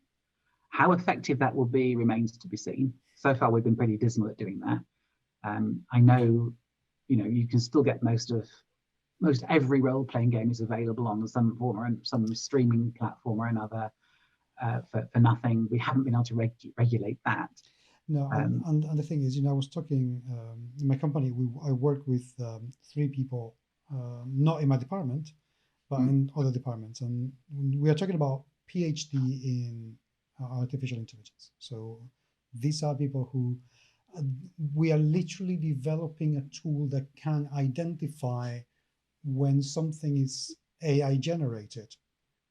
How effective that will be remains to be seen. So far, we've been pretty dismal at doing that. I know, you can still get most every role-playing game is available on some form or some streaming platform or another for nothing. We haven't been able to regulate that. No, and the thing is, I was talking in my company. I work with 3 people, not in my department, but in other departments, and we are talking about PhD in artificial intelligence. So these are people who we are literally developing a tool that can identify when something is AI generated,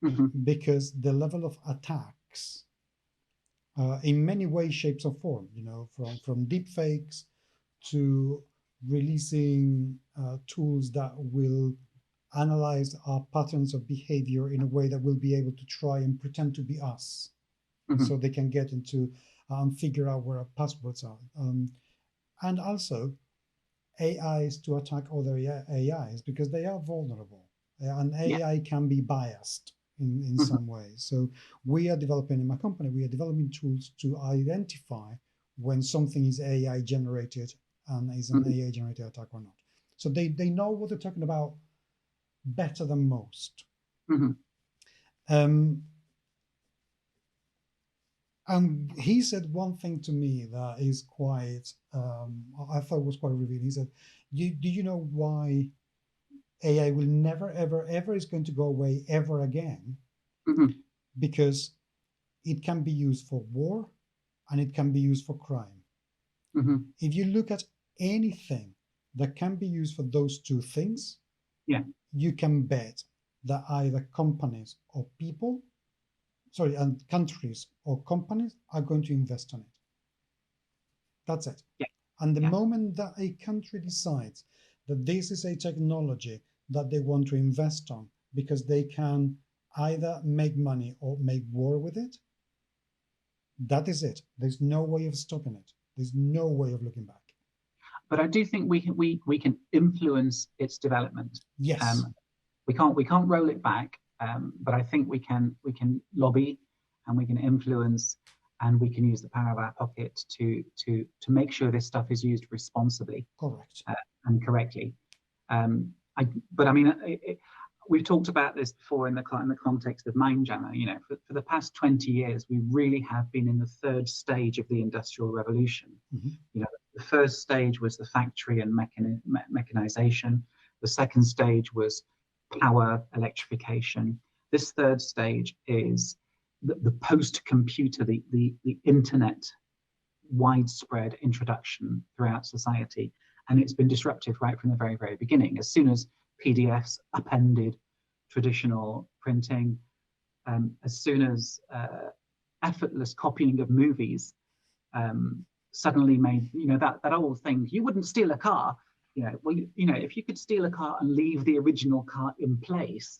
Hmm. because the level of attacks, in many ways, shapes, or form, from deep fakes to releasing tools that will analyze our patterns of behavior in a way that will be able to try and pretend to be us, Hmm. so they can get into figure out where our passwords are. And also AIs to attack other AIs because they are vulnerable, and Yeah. AI can be biased in Hmm. some ways. So we are developing in my company, we are developing tools to identify when something is AI generated and is an Hmm. AI generated attack or not. So they know what they're talking about better than most. Hmm. Um, and he said one thing to me that is quite, I thought was quite revealing. He said, Do you know why AI will never, ever, ever is going to go away ever again? Hmm. Because it can be used for war and it can be used for crime. Hmm. If you look at anything that can be used for those two things, Yeah. you can bet that either companies or people, sorry, and countries or companies are going to invest on it. That's it. Yeah. And the Yeah. moment that a country decides that this is a technology that they want to invest on because they can either make money or make war with it, that is it. There's no way of stopping it. There's no way of looking back. But I do think we can influence its development. Yes, Um, we can't roll it back, but I think we can lobby, and we can influence, and we can use the power of our pocket to make sure this stuff is used responsibly, correct. and correctly. But I mean, we've talked about this before in the context of Mindjammer. For the past 20 years, we really have been in the third stage of the Industrial Revolution. Mhm. The first stage was the factory and mechanization. The second stage was power electrification. This third stage is the post-computer, the internet widespread introduction throughout society. And it's been disruptive right from the very, very beginning. As soon as PDFs upended traditional printing, as soon as effortless copying of movies suddenly made, that old thing, you wouldn't steal a car. If you could steal a car and leave the original car in place,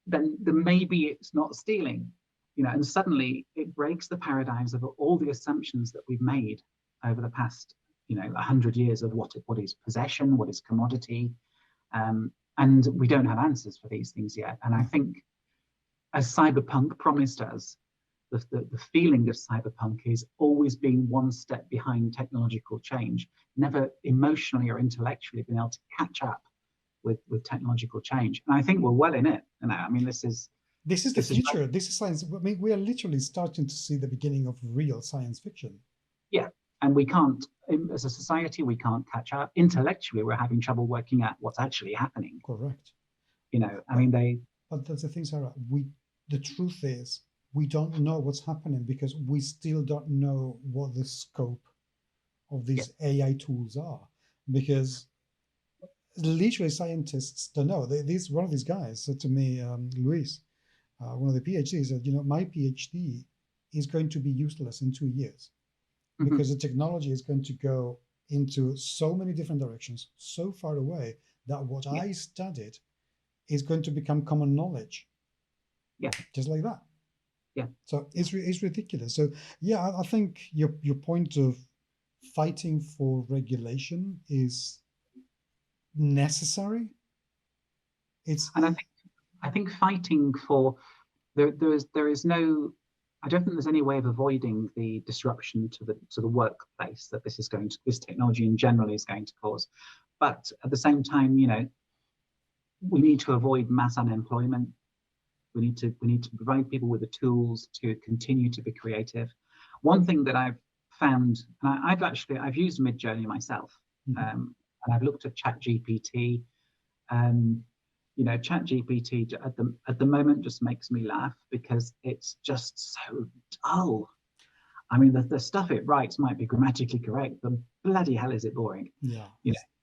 then maybe it's not stealing. And suddenly it breaks the paradigms of all the assumptions that we've made over the past 100 years of what is possession, what is commodity. And we don't have answers for these things yet. And I think, as cyberpunk promised us, the feeling of cyberpunk is always being one step behind technological change, never emotionally or intellectually being able to catch up with technological change. And I think we're well in it. I mean, this is The this is future. This is science. I mean, we are literally starting to see the beginning of real science fiction. yeah. And we can't, as a society, we can't catch up. Intellectually, we're having trouble working out what's actually happening. Correct. I But mean, they. but that's the thing, Sarah. The truth is we don't know what's happening because we still don't know what the scope of Yeah. these AI tools are. Because literally scientists don't know. One of these guys said to me, Luis, one of the PhDs, said, my PhD is going to be useless in 2 years Mhm. because the technology is going to go into so many different directions, so far away that what Yeah. I studied is going to become common knowledge, Yeah. just like that. Yeah. So it's ridiculous. So yeah, I think your point of fighting for regulation is necessary. It's And I think fighting for there is no. I don't think there's any way of avoiding the disruption to the workplace that this technology in general is going to cause. But at the same time, we need to avoid mass unemployment. We need to provide people with the tools to continue to be creative. One thing that I've found, and I've used Midjourney myself, Mhm. and I've looked at ChatGPT. Um, ChatGPT at the moment just makes me laugh because it's just so dull. I mean, the stuff it writes might be grammatically correct, but bloody hell is it boring. Yeah.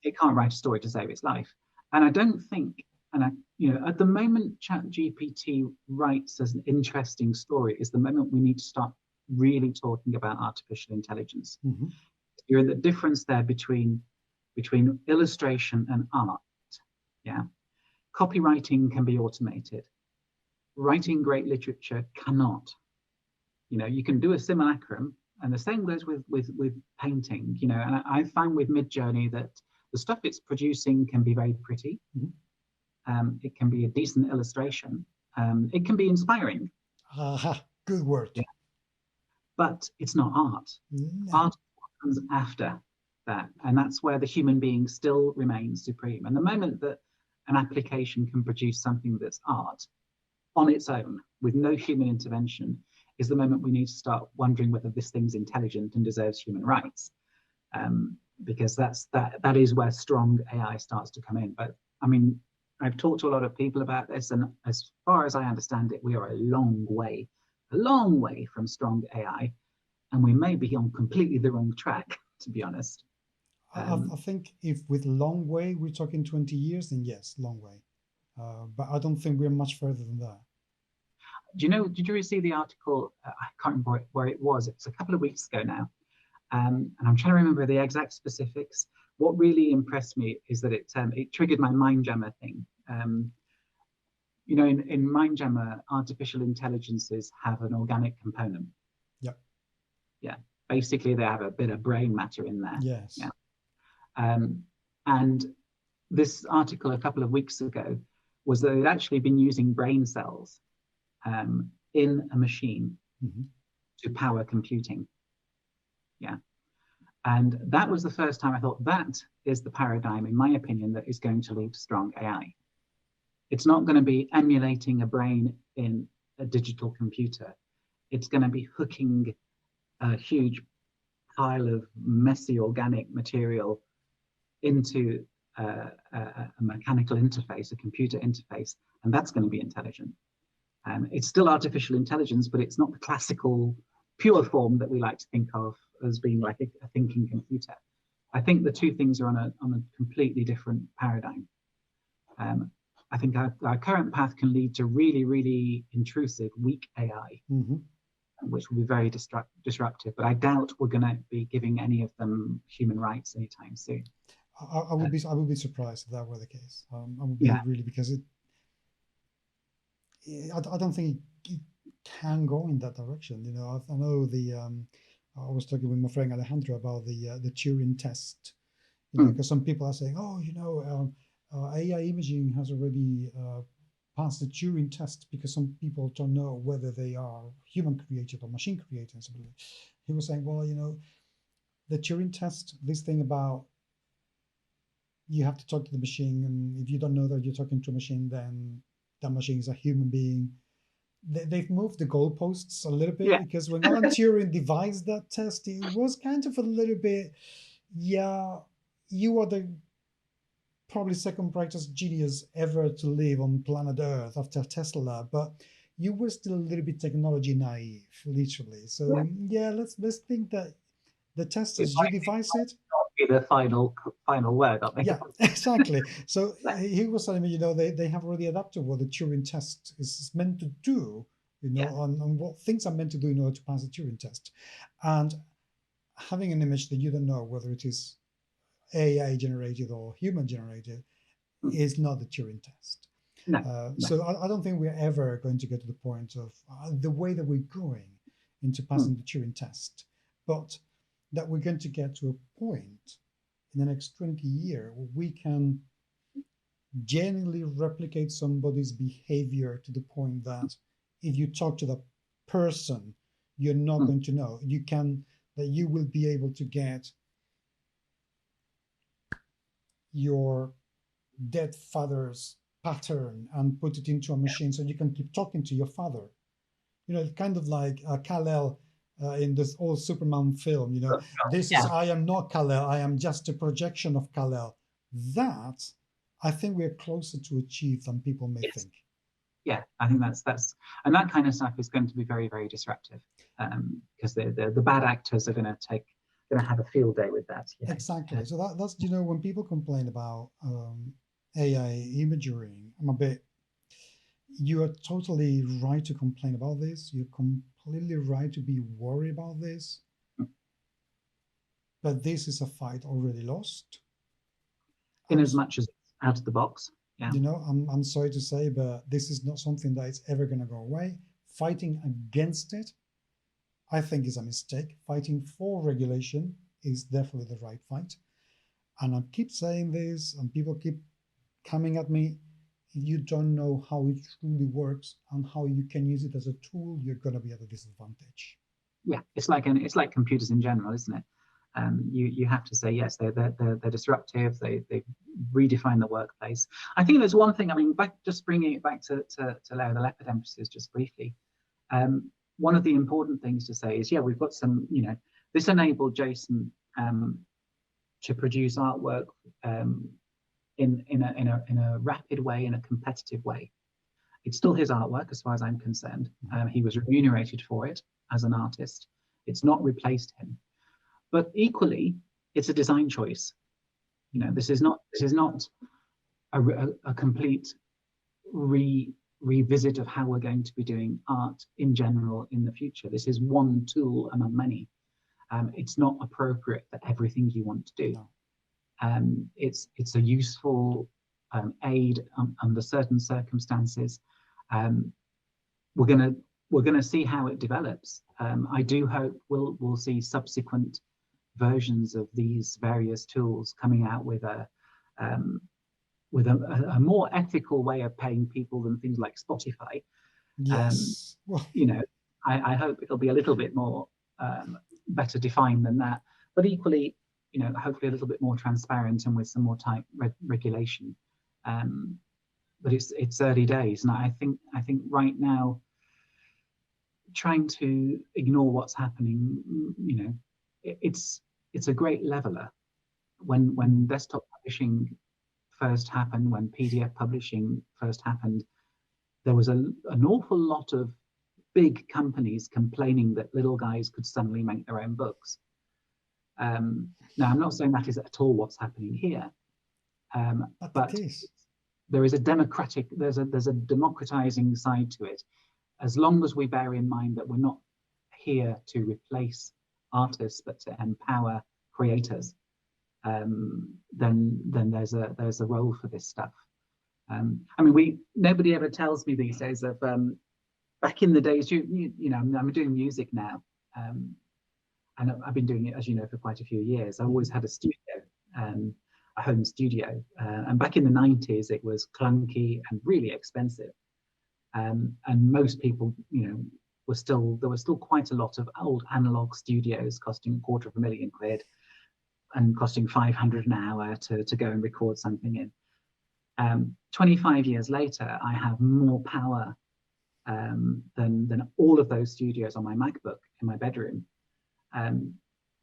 It can't write a story to save its life. And I don't think, at the moment ChatGPT writes as an interesting story is the moment we need to start really talking about artificial intelligence. Mm-hmm. You're the difference there between illustration and art. Yeah. Copywriting can be automated. Writing great literature cannot. You can do a simulacrum, and the same goes with painting. And I found with Midjourney that the stuff it's producing can be very pretty. Mm-hmm. It can be a decent illustration. It can be inspiring. Good word. Yeah. But it's not art. No. Art comes after that, and that's where the human being still remains supreme. And the moment that an application can produce something that's art on its own with no human intervention is the moment we need to start wondering whether this thing's intelligent and deserves human rights, because that is where strong AI starts to come in. But I mean, I've talked to a lot of people about this, and as far as I understand it, we are a long way from strong AI, and we may be on completely the wrong track, to be honest. I think if with long way we're talking 20 years, then yes, long way. But I don't think we're much further than that. Did you receive the article? I can't remember where it was. It's a couple of weeks ago now. And I'm trying to remember the exact specifics. What really impressed me is that it triggered my Mindjammer thing. In Mindjammer, artificial intelligences have an organic component. Yep. Yeah. Basically, they have a bit of brain matter in there. Yes. Yeah. And this article a couple of weeks ago was that they'd actually been using brain cells in a machine mm-hmm. to power computing. Yeah. And that was the first time I thought that is the paradigm, in my opinion, that is going to lead to strong AI. It's not going to be emulating a brain in a digital computer. It's going to be hooking a huge pile of messy organic material into a mechanical interface, a computer interface, and that's going to be intelligent. It's still artificial intelligence, but it's not the classical pure form that we like to think of as being like a thinking computer. I think the two things are on a completely different paradigm. I think our current path can lead to really, really intrusive, weak AI, mm-hmm. which will be very disruptive. But I doubt we're going to be giving any of them human rights anytime soon. I would be surprised if that were the case. I would be really, because I don't think it can go in that direction. I know I was talking with my friend Alejandro about the Turing test. Because some people are saying, AI imaging has already passed the Turing test, because some people don't know whether they are human created or machine created. And so he was saying, well, the Turing test, this thing about you have to talk to the machine, and if you don't know that you're talking to a machine, then that machine is a human being. They've moved the goalposts a little bit, because when Alan Turing devised that test, it was kind of a little bit, you are the probably second brightest genius ever to live on planet Earth after Tesla, but you were still a little bit technology naive, literally. So let's think that the test as you devise it be the final word, I think. Yeah, exactly. So he was telling me, they have already adapted what the Turing test is meant to do, on what things are meant to do in order to pass the Turing test. And having an image that you don't know whether it is AI generated or human generated is not the Turing test. No. So I don't think we're ever going to get to the point of the way that we're going into passing the Turing test, but that we're going to get to a point in the next 20 years where we can genuinely replicate somebody's behavior to the point that if you talk to the person, you're not going to know. That you will be able to get your dead father's pattern and put it into a machine so you can keep talking to your father. Kind of like Kal-El in this old Superman film, I am not Kal-El, I am just a projection of Kal-El. That, I think we're closer to achieve than people may think. Yeah, I think that's and that kind of stuff is going to be very, very disruptive. because the bad actors are going to have a field day with that. Yeah. Exactly. So that's when people complain about AI imagery, I'm a bit. You are totally right to complain about this. You're completely right to be worried about this. But this is a fight already lost. In as much as it's out of the box. Yeah. I'm sorry to say, but this is not something that is ever going to go away. Fighting against it, I think, is a mistake. Fighting for regulation is definitely the right fight. And I keep saying this, and people keep coming at me. If you don't know how it truly works and how you can use it as a tool, you're going to be at a disadvantage. Yeah, it's like computers in general, isn't it? You have to say yes, they're disruptive. They redefine the workplace. I think there's one thing. I mean, just bringing it back to Lair, the Leopard Empresses, just briefly. One of the important things to say is, yeah, we've got some. This enabled Jason to produce artwork in a rapid way, in a competitive way. It's still his artwork, as far as I'm concerned. He was remunerated for it as an artist. It's not replaced him. But equally, it's a design choice. This is not a complete revisit of how we're going to be doing art in general in the future. This is one tool among many. It's not appropriate for everything you want to do. No. It's a useful aid under certain circumstances. We're gonna see how it develops. I do hope we'll see subsequent versions of these various tools coming out with a more ethical way of paying people than things like Spotify. Yes. I hope it'll be a little bit more better defined than that, but equally, hopefully a little bit more transparent and with some more tight regulation. But it's early days, and I think right now, trying to ignore what's happening, it's a great leveler. When desktop publishing first happened, when PDF publishing first happened, there was an awful lot of big companies complaining that little guys could suddenly make their own books. Now, I'm not saying that is at all what's happening here, but there is there's a democratizing side to it. As long as we bear in mind that we're not here to replace artists, but to empower creators, then there's a role for this stuff. Nobody ever tells me these days of back in the days. I'm doing music now, and I've been doing it, as you know, for quite a few years. I always had a studio, a home studio, and back in the 90s, it was clunky and really expensive. And most people, there was still quite a lot of old analog studios costing £250,000 and costing $500 an hour to go and record something in. 25 years later, I have more power than all of those studios on my MacBook in my bedroom.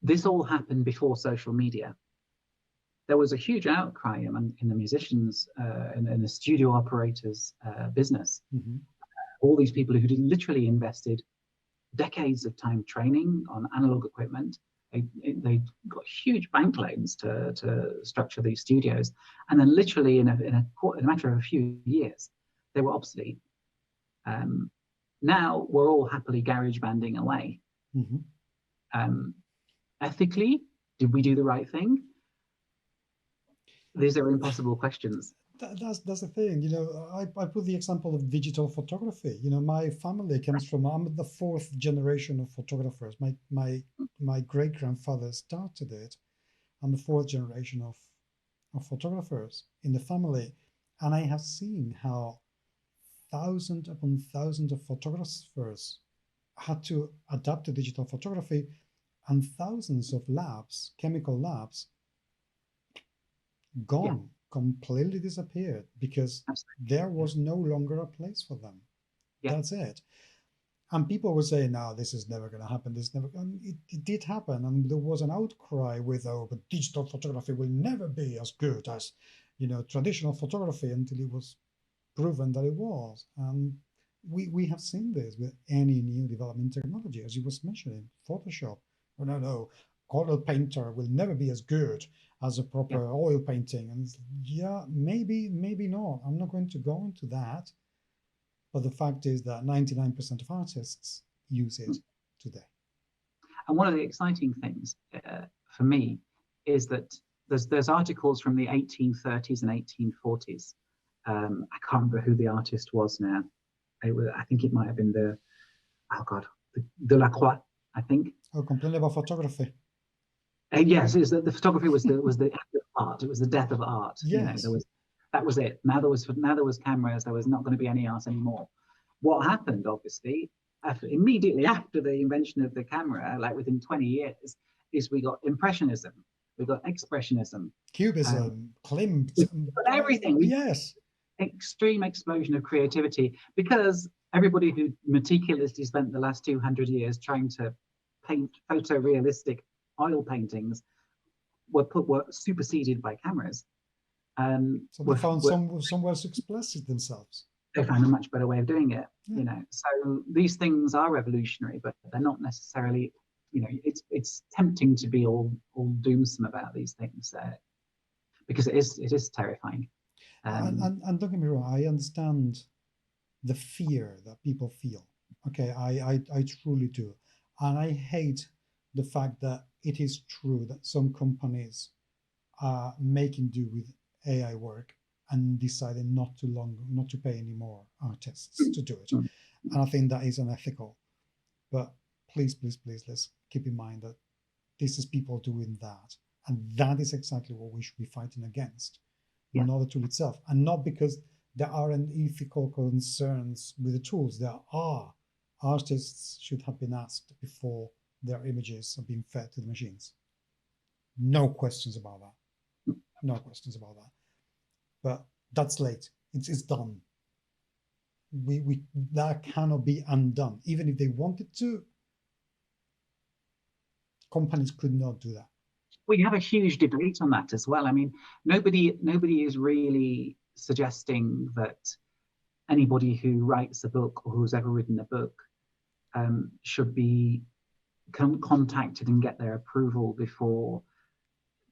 This all happened before social media. There was a huge outcry in the musicians, in the studio operators business. Mm-hmm. All these people who literally invested decades of time training on analog equipment. They got huge bank loans to structure these studios, and then literally in a matter of a few years, they were obsolete. Now we're all happily garage banding away. Mm-hmm. Ethically, did we do the right thing? These are impossible questions. That's the thing. I put the example of digital photography. My family comes from. I'm the fourth generation of photographers. My great grandfather started it. I'm the fourth generation of photographers in the family, and I have seen how thousands upon thousands of photographers had to adapt to digital photography, and thousands of labs, chemical labs, gone. Yeah. Completely disappeared because there was no longer a place for them. Yeah. That's it. And people were saying, no, this is never going to happen. It did happen. And there was an outcry with, but digital photography will never be as good as, traditional photography, until it was proven that it was. And we have seen this with any new development technology, as you was mentioning, Photoshop. Oh, no, color painter will never be as good as a Yeah. proper oil painting. And yeah, maybe not. I'm not going to go into that. But the fact is that 99% of artists use it today. And one of the exciting things for me is that there's articles from the 1830s and 1840s. I can't remember who the artist was now. I think it might have been the Delacroix, I think. Oh, complain about photography. Yes, is that the photography was the end of art. It was the death of art. Yes. That was it. Now there was cameras. There was not going to be any art anymore. What happened, obviously, immediately after the invention of the camera, like within 20 years, is we got impressionism, we got expressionism, Cubism, Klimt, everything. Yes. Extreme explosion of creativity, because everybody who meticulously spent the last 200 years trying to paint photorealistic oil paintings were superseded by cameras. So they found somewhere to express it themselves. They found a much better way of doing it. So these things are revolutionary, but they're not necessarily, it's tempting to be all doomsome about these things, because it is terrifying. And don't get me wrong, I understand the fear that people feel. Okay, I truly do. And I hate the fact that it is true that some companies are making do with AI work and deciding not to pay any more artists to do it. And I think that is unethical. But please, let's keep in mind that this is people doing that. And that is exactly what we should be fighting against. Yeah. Not the tool itself. And not because there aren't ethical concerns with the tools. There are. Artists should have been asked before their images are being fed to the machines. No questions about that. No questions about that. But that's late. It's done. We that cannot be undone. Even if they wanted to, companies could not do that. We have a huge debate on that as well. I mean, nobody is really suggesting that anybody who writes a book or who's ever written a book should be contacted and get their approval before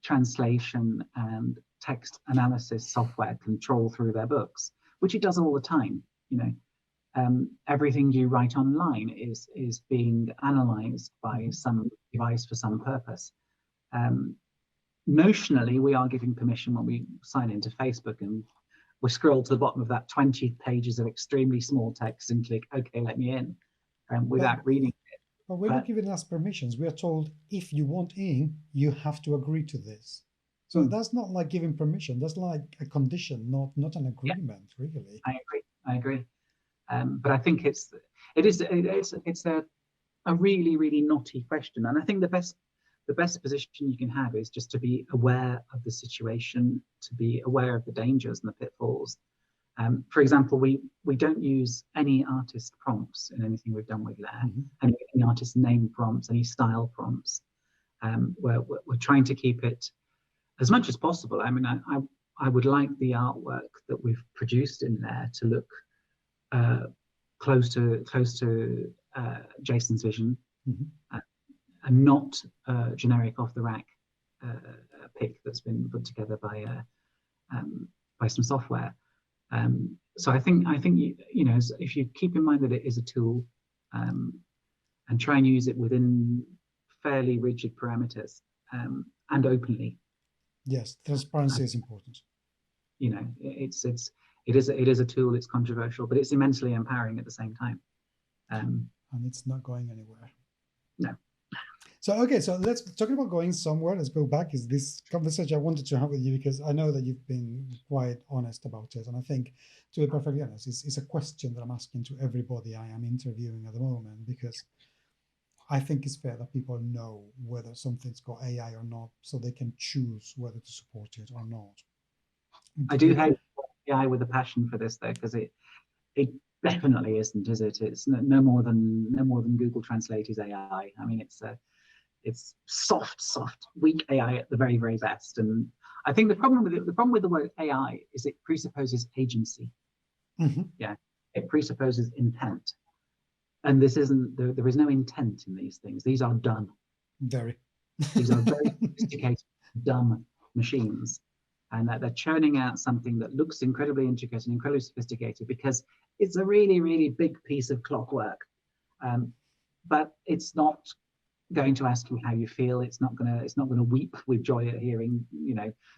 translation and text analysis software can troll through their books, which it does all the time. Everything you write online is being analyzed by some device for some purpose. Notionally, we are giving permission when we sign into Facebook and we scroll to the bottom of that 20 pages of extremely small text and click, okay, let me in, without reading it. But we're not giving us permissions. We are told, if you want in, you have to agree to this. So that's not like giving permission. That's like a condition, not an agreement, really. I agree. But I think it's a really, really knotty question. And I think the best position you can have is just to be aware of the situation, to be aware of the dangers and the pitfalls. For example, we don't use any artist prompts in anything we've done with Lair, any artist name prompts, any style prompts. We're trying to keep it as much as possible. I mean, I would like the artwork that we've produced in Lair to look close to Jason's vision, and not generic off the rack pick that's been put together by some software. So I think if you keep in mind that it is a tool, and try and use it within fairly rigid parameters, and openly. Yes, transparency is important. It is a tool. It's controversial, but it's immensely empowering at the same time. And it's not going anywhere. No. So let's talking about going somewhere. Let's go back. Is this conversation I wanted to have with you because I know that you've been quite honest about it, and I think, to be perfectly honest, it's a question that I'm asking to everybody I am interviewing at the moment, because I think it's fair that people know whether something's got AI or not, so they can choose whether to support it or not. I do hate AI with a passion for this, though, because it definitely isn't, is it? It's no more than Google Translate is AI. I mean, it's soft, weak AI at the very, very best. And I think the problem with the word AI is it presupposes agency. Yeah. It presupposes intent. And this isn't, there is no intent in these things. These are done. Very. These are very sophisticated, dumb machines. And that they're churning out something that looks incredibly intricate and incredibly sophisticated because it's a really, really big piece of clockwork. But it's not going to ask you how you feel. It's not gonna weep with joy at hearing,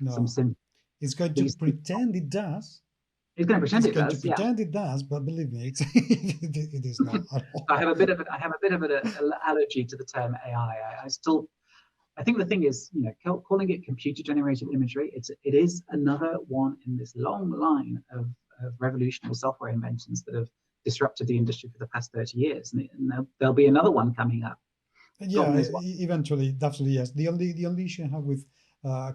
some symptoms. It's going to pretend it does. It's going to pretend it does. It's going to pretend it does, but believe me, it is not at all. I have a bit of an allergy to the term AI. I think the thing is, calling it computer-generated imagery, it is another one in this long line of revolutionary software inventions that have disrupted the industry for the past 30 years, and there'll be another one coming up. Yeah, eventually, definitely, yes. The only issue I have with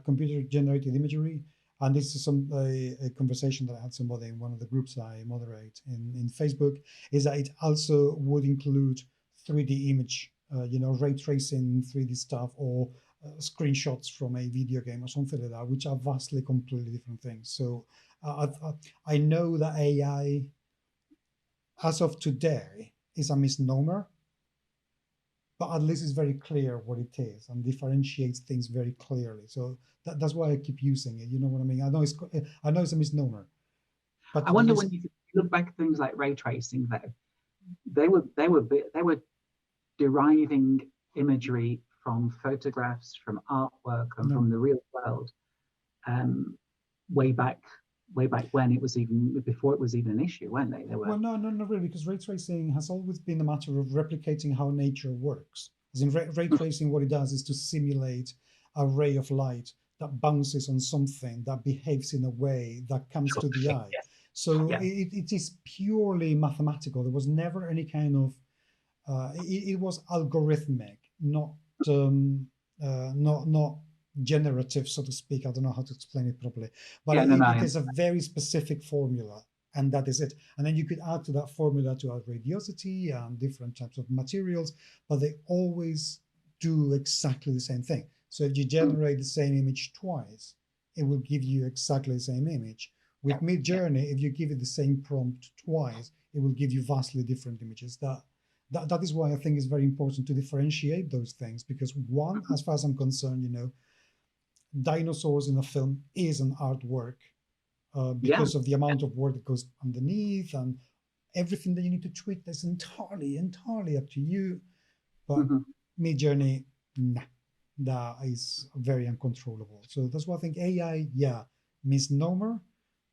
computer-generated imagery, and this is a conversation that I had somebody in one of the groups I moderate in Facebook, is that it also would include 3D image, ray tracing 3D stuff, or screenshots from a video game or something like that, which are vastly completely different things. So I know that AI, as of today, is a misnomer, but at least it's very clear what it is and differentiates things very clearly. So that's why I keep using it. You know what I mean? I know it's a misnomer. But I wonder when you look back at things like ray tracing, though, they were deriving imagery from photographs, from artwork, and from the real world, way back when it was before it was even an issue, weren't they? Well, no, not really, because ray tracing has always been a matter of replicating how nature works. As in, ray tracing, what it does is to simulate a ray of light that bounces on something that behaves in a way that comes to the eye. Yes. So it is purely mathematical. There was never any kind of it was algorithmic, not generative, so to speak. I don't know how to explain it properly, but it is a very specific formula, and that is it. And then you could add to that formula to add radiosity and different types of materials, but they always do exactly the same thing. So if you generate the same image twice, it will give you exactly the same image. With Midjourney, if you give it the same prompt twice, it will give you vastly different images. That is why I think it's very important to differentiate those things, because one, as far as I'm concerned, dinosaurs in a film is an artwork because of the amount of work that goes underneath and everything that you need to tweak. That's entirely up to you. But Midjourney, nah, that is very uncontrollable. So that's why I think AI, misnomer,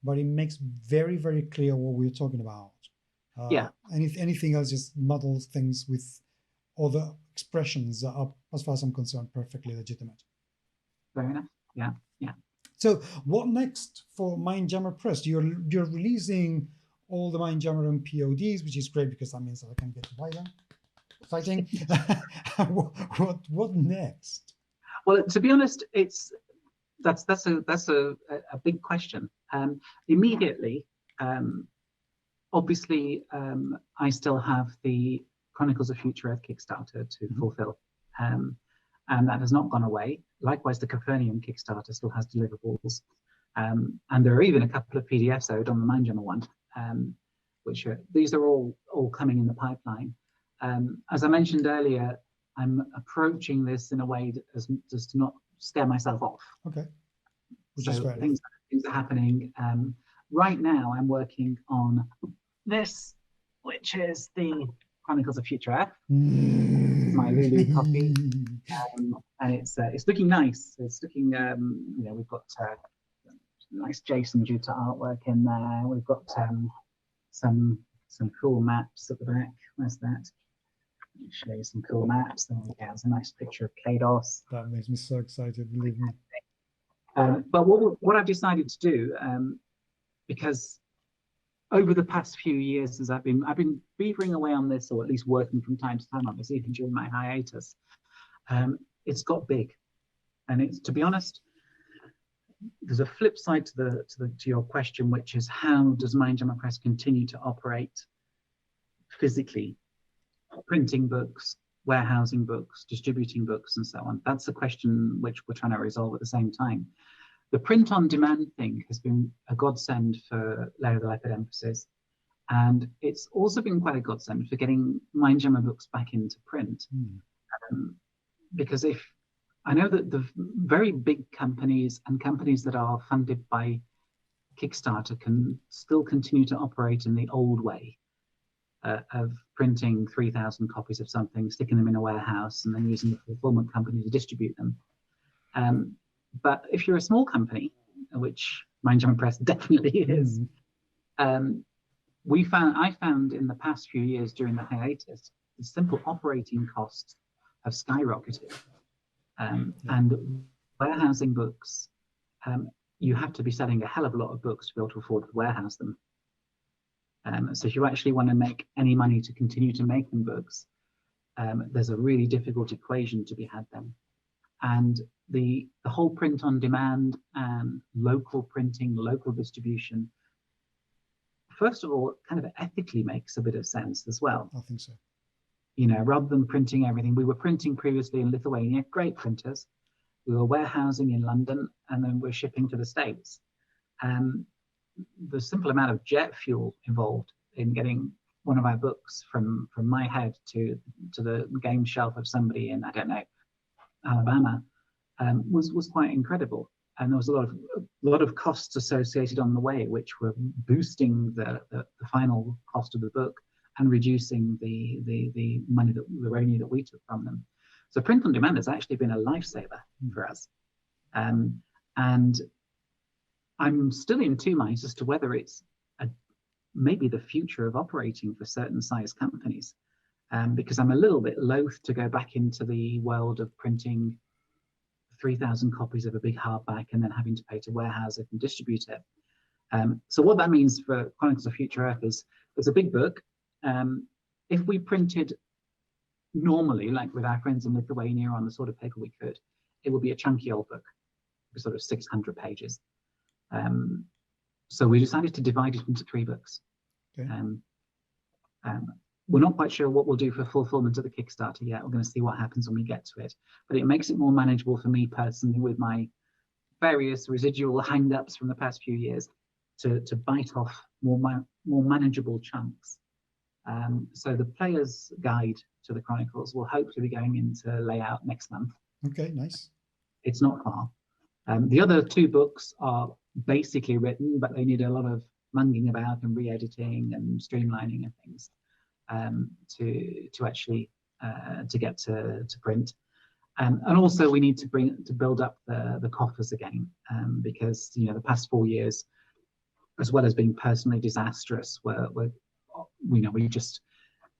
but it makes very, very clear what we're talking about. And if anything else, just muddles things with other expressions that are, as far as I'm concerned, perfectly legitimate. Fair enough. Yeah. So what next for Mindjammer Press? You're releasing all the Mindjammer and PODs, which is great because that means that I can get to buy them. Exciting. What next? Well, to be honest, that's a big question. Immediately, obviously, I still have the Chronicles of Future Earth Kickstarter to fulfill, and that has not gone away. Likewise, the Capernaum Kickstarter still has deliverables, and there are even a couple of PDFs out on the Mindjammer one, which these are all coming in the pipeline. As I mentioned earlier, I'm approaching this in a way as to not scare myself off. Okay. So things are happening. Right now, I'm working on this, which is the Chronicles of Future Earth. My Lulu copy, and it's looking nice. It's looking, we've got nice Jason Juta artwork in there. We've got some cool maps at the back. Where's that? Let me show you some cool maps. There's a nice picture of Kados. That makes me so excited, believe me. But what I've decided to do, because over the past few years, as I've been beavering away on this, or at least working from time to time on this, even during my hiatus, it's got big, and it's, to be honest, there's a flip side to your question, which is how does Mindjammer Press continue to operate physically, printing books, warehousing books, distributing books, and so on. That's a question which we're trying to resolve at the same time. The print on demand thing has been a godsend for Lair the Leopard Empresses, And it's also been quite a godsend for getting Mindjammer books back into print. Because if I know that the very big companies and companies that are funded by Kickstarter can still continue to operate in the old way of printing 3,000 copies of something, sticking them in a warehouse, and then using the fulfillment company to distribute them. But if you're a small company, which Mindjammer Press definitely is, I found in the past few years during the hiatus, the simple operating costs have skyrocketed. And warehousing books, you have to be selling a hell of a lot of books to be able to afford to warehouse them. So if you actually want to make any money to continue to make them books, there's a really difficult equation to be had then. And the whole print on demand and local printing, local distribution, first of all, kind of ethically makes a bit of sense as well. I think so. You know, rather than printing everything, we were printing previously in Lithuania, great printers. We were warehousing in London, and then we're shipping to the States. The simple amount of jet fuel involved in getting one of our books from my head to the game shelf of somebody in, I don't know, Alabama, was quite incredible. And there was a lot of costs associated on the way, which were boosting the final cost of the book and reducing the money, the revenue that we took from them. So print on demand has actually been a lifesaver for us. And I'm still in two minds as to whether it's maybe the future of operating for certain size companies, because I'm a little bit loath to go back into the world of printing 3,000 copies of a big hardback and then having to pay to warehouse it and distribute it. So what that means for Chronicles of Future Earth is it's a big book. If we printed normally, like with our friends in Lithuania on the sort of paper we could, it would be a chunky old book, sort of 600 pages. So we decided to divide it into 3 books. Okay. We're not quite sure what we'll do for fulfillment of the Kickstarter yet. We're going to see what happens when we get to it. But it makes it more manageable for me personally with my various residual hang-ups from the past few years to bite off more manageable chunks. So the player's guide to the Chronicles will hopefully be going into layout next month. Okay, nice. It's not far. The other 2 books are basically written, but they need a lot of munging about and re-editing and streamlining and things to actually to get to print. And also we need to build up the coffers again, because the past 4 years, as well as being personally disastrous,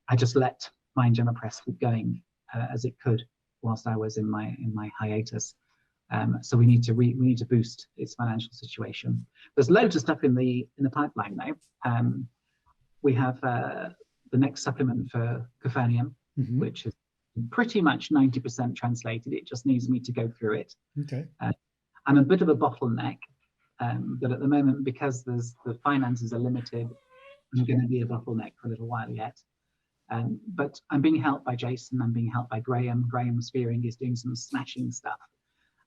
I just let Mindjammer Press keep going as it could whilst I was in my hiatus. So we need to boost its financial situation. There's loads of stuff in the pipeline now. We have the next supplement for Capernaum, which is pretty much 90% translated. It just needs me to go through it. Okay. I'm a bit of a bottleneck, but at the moment, because the finances are limited, I'm going to be a bottleneck for a little while yet. But I'm being helped by Jason. I'm being helped by Graham. Graham Spearing is doing some smashing stuff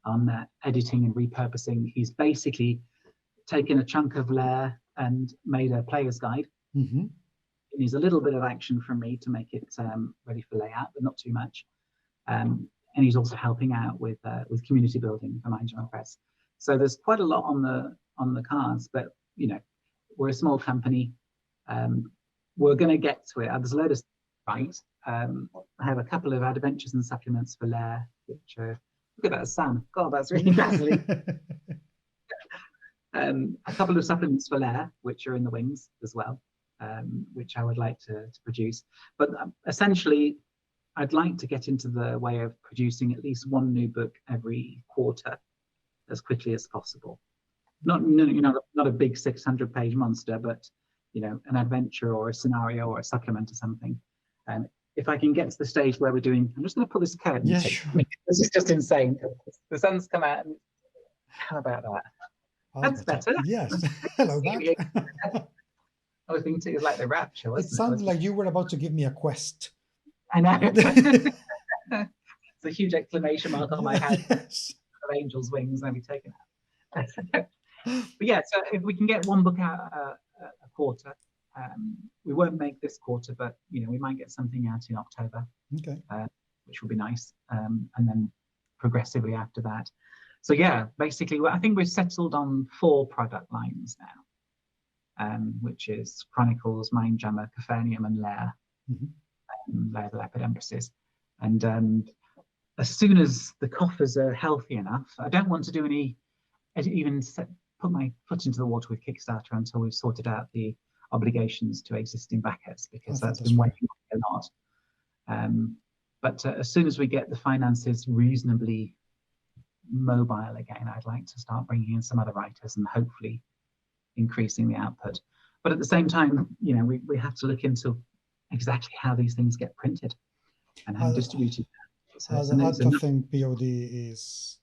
on editing and repurposing. He's basically taken a chunk of Lair and made a player's guide. It needs a little bit of action from me to make it ready for layout, but not too much. And he's also helping out with community building for Mindjammer Press. So there's quite a lot on the cards, but we're a small company. We're going to get to it. There's a load of stuff, right? I have a couple of adventures and supplements for Lair, which are, look at that sun. God, that's really dazzling. A couple of supplements for Lair, which are in the wings as well, which I would like to produce. But essentially, I'd like to get into the way of producing at least 1 new book every quarter as quickly as possible. Not a big 600-page monster, but an adventure or a scenario or a supplement or something. And if I can get to the stage where we're doing, I'm just going to pull this curtain. Yeah, sure. This is just insane. The sun's come out. And how about that? That's better. Yes. Hello back. I was thinking it was like the rapture. It sounded like you were about to give me a quest. I know. It's a huge exclamation mark on my head. Yes. Of angels' wings, and I'll be taken out. But yeah, so if we can get 1 book out a quarter, We won't make this quarter, but we might get something out in October, Okay. which will be nice, and then progressively after that. So yeah, basically, I think we've settled on 4 product lines now, which is Chronicles, Mindjammer, Cavernium, and Lair. Lair the Leopard Empresses. And as soon as the coffers are healthy enough, I don't want to do put my foot into the water with Kickstarter until we've sorted out the obligations to existing backers, because that's been weighing a lot. But as soon as we get the finances reasonably mobile again, I'd like to start bringing in some other writers and hopefully increasing the output. But at the same time, we have to look into exactly how these things get printed and how distributed. So I think POD is,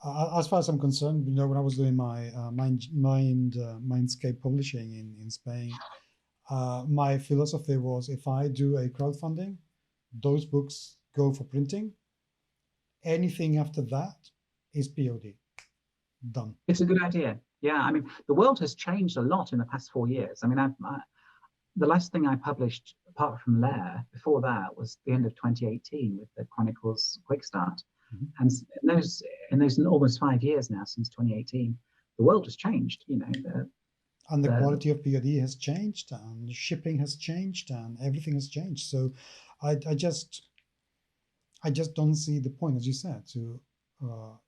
as far as I'm concerned, when I was doing my Mindscape publishing in Spain, my philosophy was, if I do a crowdfunding, those books go for printing. Anything after that is POD. Done. It's a good idea. Yeah, I mean, the world has changed a lot in the past 4 years. I mean, the last thing I published, apart from Lair, before that was the end of 2018 with the Chronicles Quick Start. And in those almost 5 years now since 2018, the world has changed. And the quality of POD has changed, and shipping has changed, and everything has changed. So I just don't see the point, as you said, to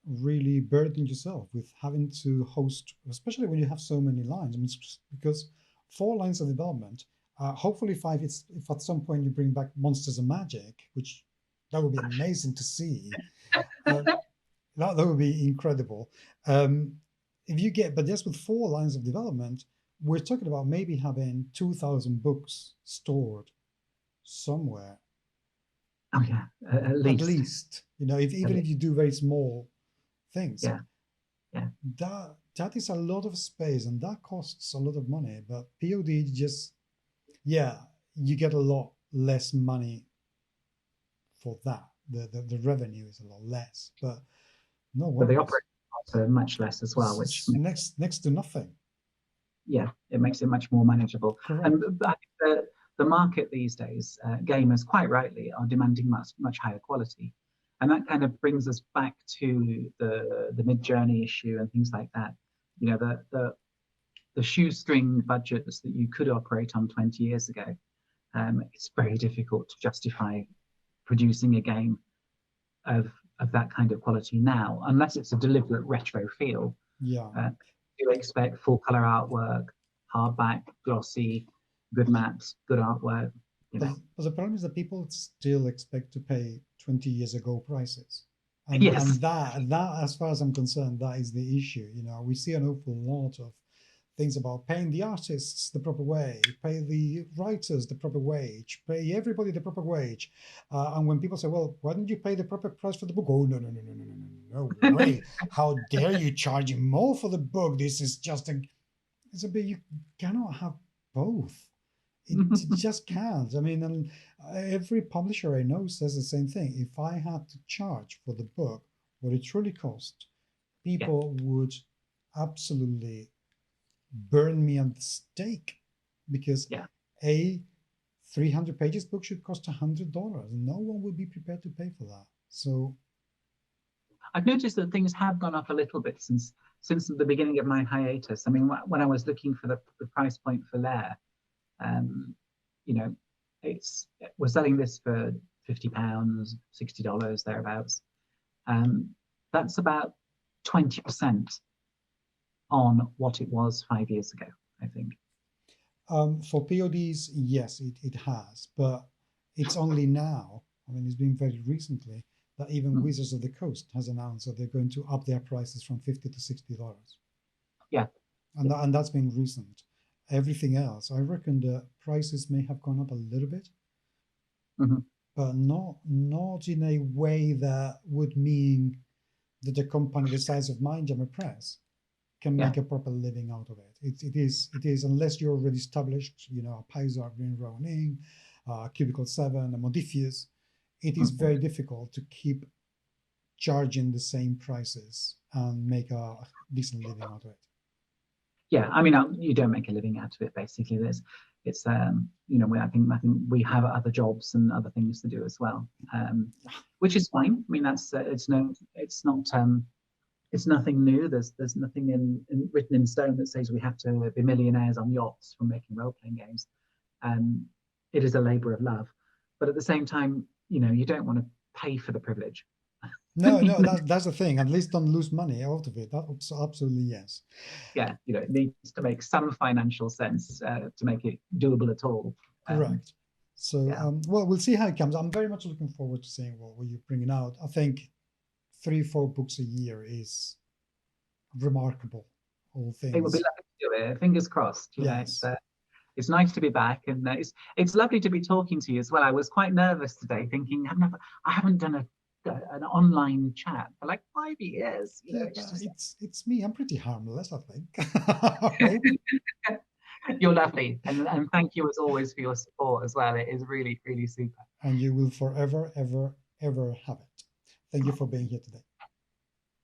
really burden yourself with having to host, especially when you have so many lines. I mean, because 4 lines of development, hopefully 5, if at some point you bring back Monsters and Magic, which that would be amazing to see. That would be incredible. But just with 4 lines of development, we're talking about maybe having 2,000 books stored somewhere. Oh yeah, at least. If you do very small things. Yeah. That is a lot of space, and that costs a lot of money. But POD you get a lot less money for that. The revenue is a lot less, but no worries. But the operating costs are much less as well, which next to nothing. Yeah, it makes it much more manageable. Correct. And I think the market these days, gamers quite rightly are demanding much higher quality, and that kind of brings us back to the mid-journey issue and things like that. The shoestring budgets that you could operate on 20 years ago, it's very difficult to justify producing a game of that kind of quality now, unless it's a deliberate retro feel. Yeah. You expect full color artwork, hardback, glossy, good maps, good artwork. But the problem is that people still expect to pay 20 years ago prices. And, yes. And that, as far as I'm concerned, that is the issue. We see an awful lot of things about paying the artists the proper way, pay the writers the proper wage, pay everybody the proper wage. And when people say, well, why don't you pay the proper price for the book? Oh, no way. How dare you charge more for the book? This is just it's a bit, you cannot have both. It just can't. I mean, and every publisher I know says the same thing. If I had to charge for the book what it truly cost, people would absolutely burn me at the stake, because a 300 pages book should cost $100. No one will be prepared to pay for that. So I've noticed that things have gone up a little bit since the beginning of my hiatus. I mean, when I was looking for the price point for Lair, we're selling this for £50, $60 thereabouts. That's about 20% on what it was 5 years ago, I think. For PODs, yes, it has, but it's only now. I mean, it's been very recently that even Wizards of the Coast has announced that they're going to up their prices from $50 to $60. Yeah, and that's been recent. Everything else, I reckon the prices may have gone up a little bit, but not in a way that would mean that the company the size of Mindjammer Press can make a proper living out of it. It is unless you're already established, a Paisar, Green Ronin, Cubicle 7, a Modifius, it is very difficult to keep charging the same prices and make a decent living out of it. yeah, I mean, you don't make a living out of it. Basically, it's you know, I think we have other jobs and other things to do as well, which is fine. I mean, that's it's nothing new. There's nothing written in stone that says we have to be millionaires on yachts from making role playing games. It is a labor of love, but at the same time, you know, you don't want to pay for the privilege. No, no, that's the thing. At least don't lose money out of it. That's absolutely yes. Yeah, you know, it needs to make some financial sense to make it doable at all. Correct. So, yeah. Well, we'll see how it comes. I'm very much looking forward to seeing what you're bringing out. I think 3-4 books a year is remarkable. All things. It would be lovely to do it. Fingers crossed. You yes. know, it's nice to be back, and it's lovely to be talking to you as well. I was quite nervous today, thinking I haven't done an online chat for like 5 years. You know, it's me. I'm pretty harmless, I think. You're lovely, and thank you as always for your support as well. It is really, really super. And you will forever, ever, ever have it. Thank you for being here today.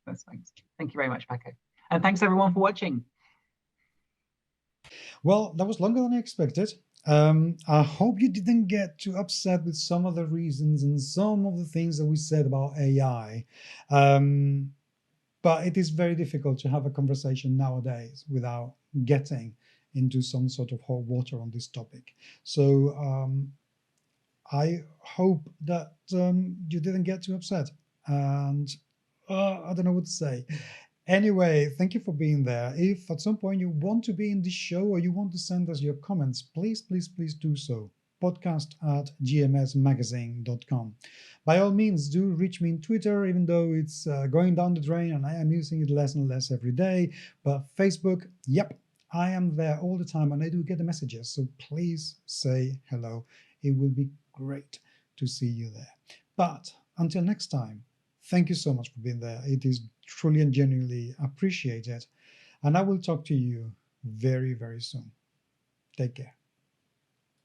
That's thanks. Thank you very much, Paco. And thanks everyone for watching. Well, that was longer than I expected. I hope you didn't get too upset with some of the reasons and some of the things that we said about AI. But it is very difficult to have a conversation nowadays without getting into some sort of hot water on this topic. So I hope that you didn't get too upset. And I don't know what to say. Anyway, thank you for being there. If at some point you want to be in this show or you want to send us your comments, please, please, please do so. podcast@gmsmagazine.com. By all means, do reach me on Twitter, even though it's going down the drain and I am using it less and less every day. But Facebook, yep, I am there all the time and I do get the messages. So please say hello. It will be great to see you there. But until next time, thank you so much for being there. It is truly and genuinely appreciated. And I will talk to you very, very soon. Take care.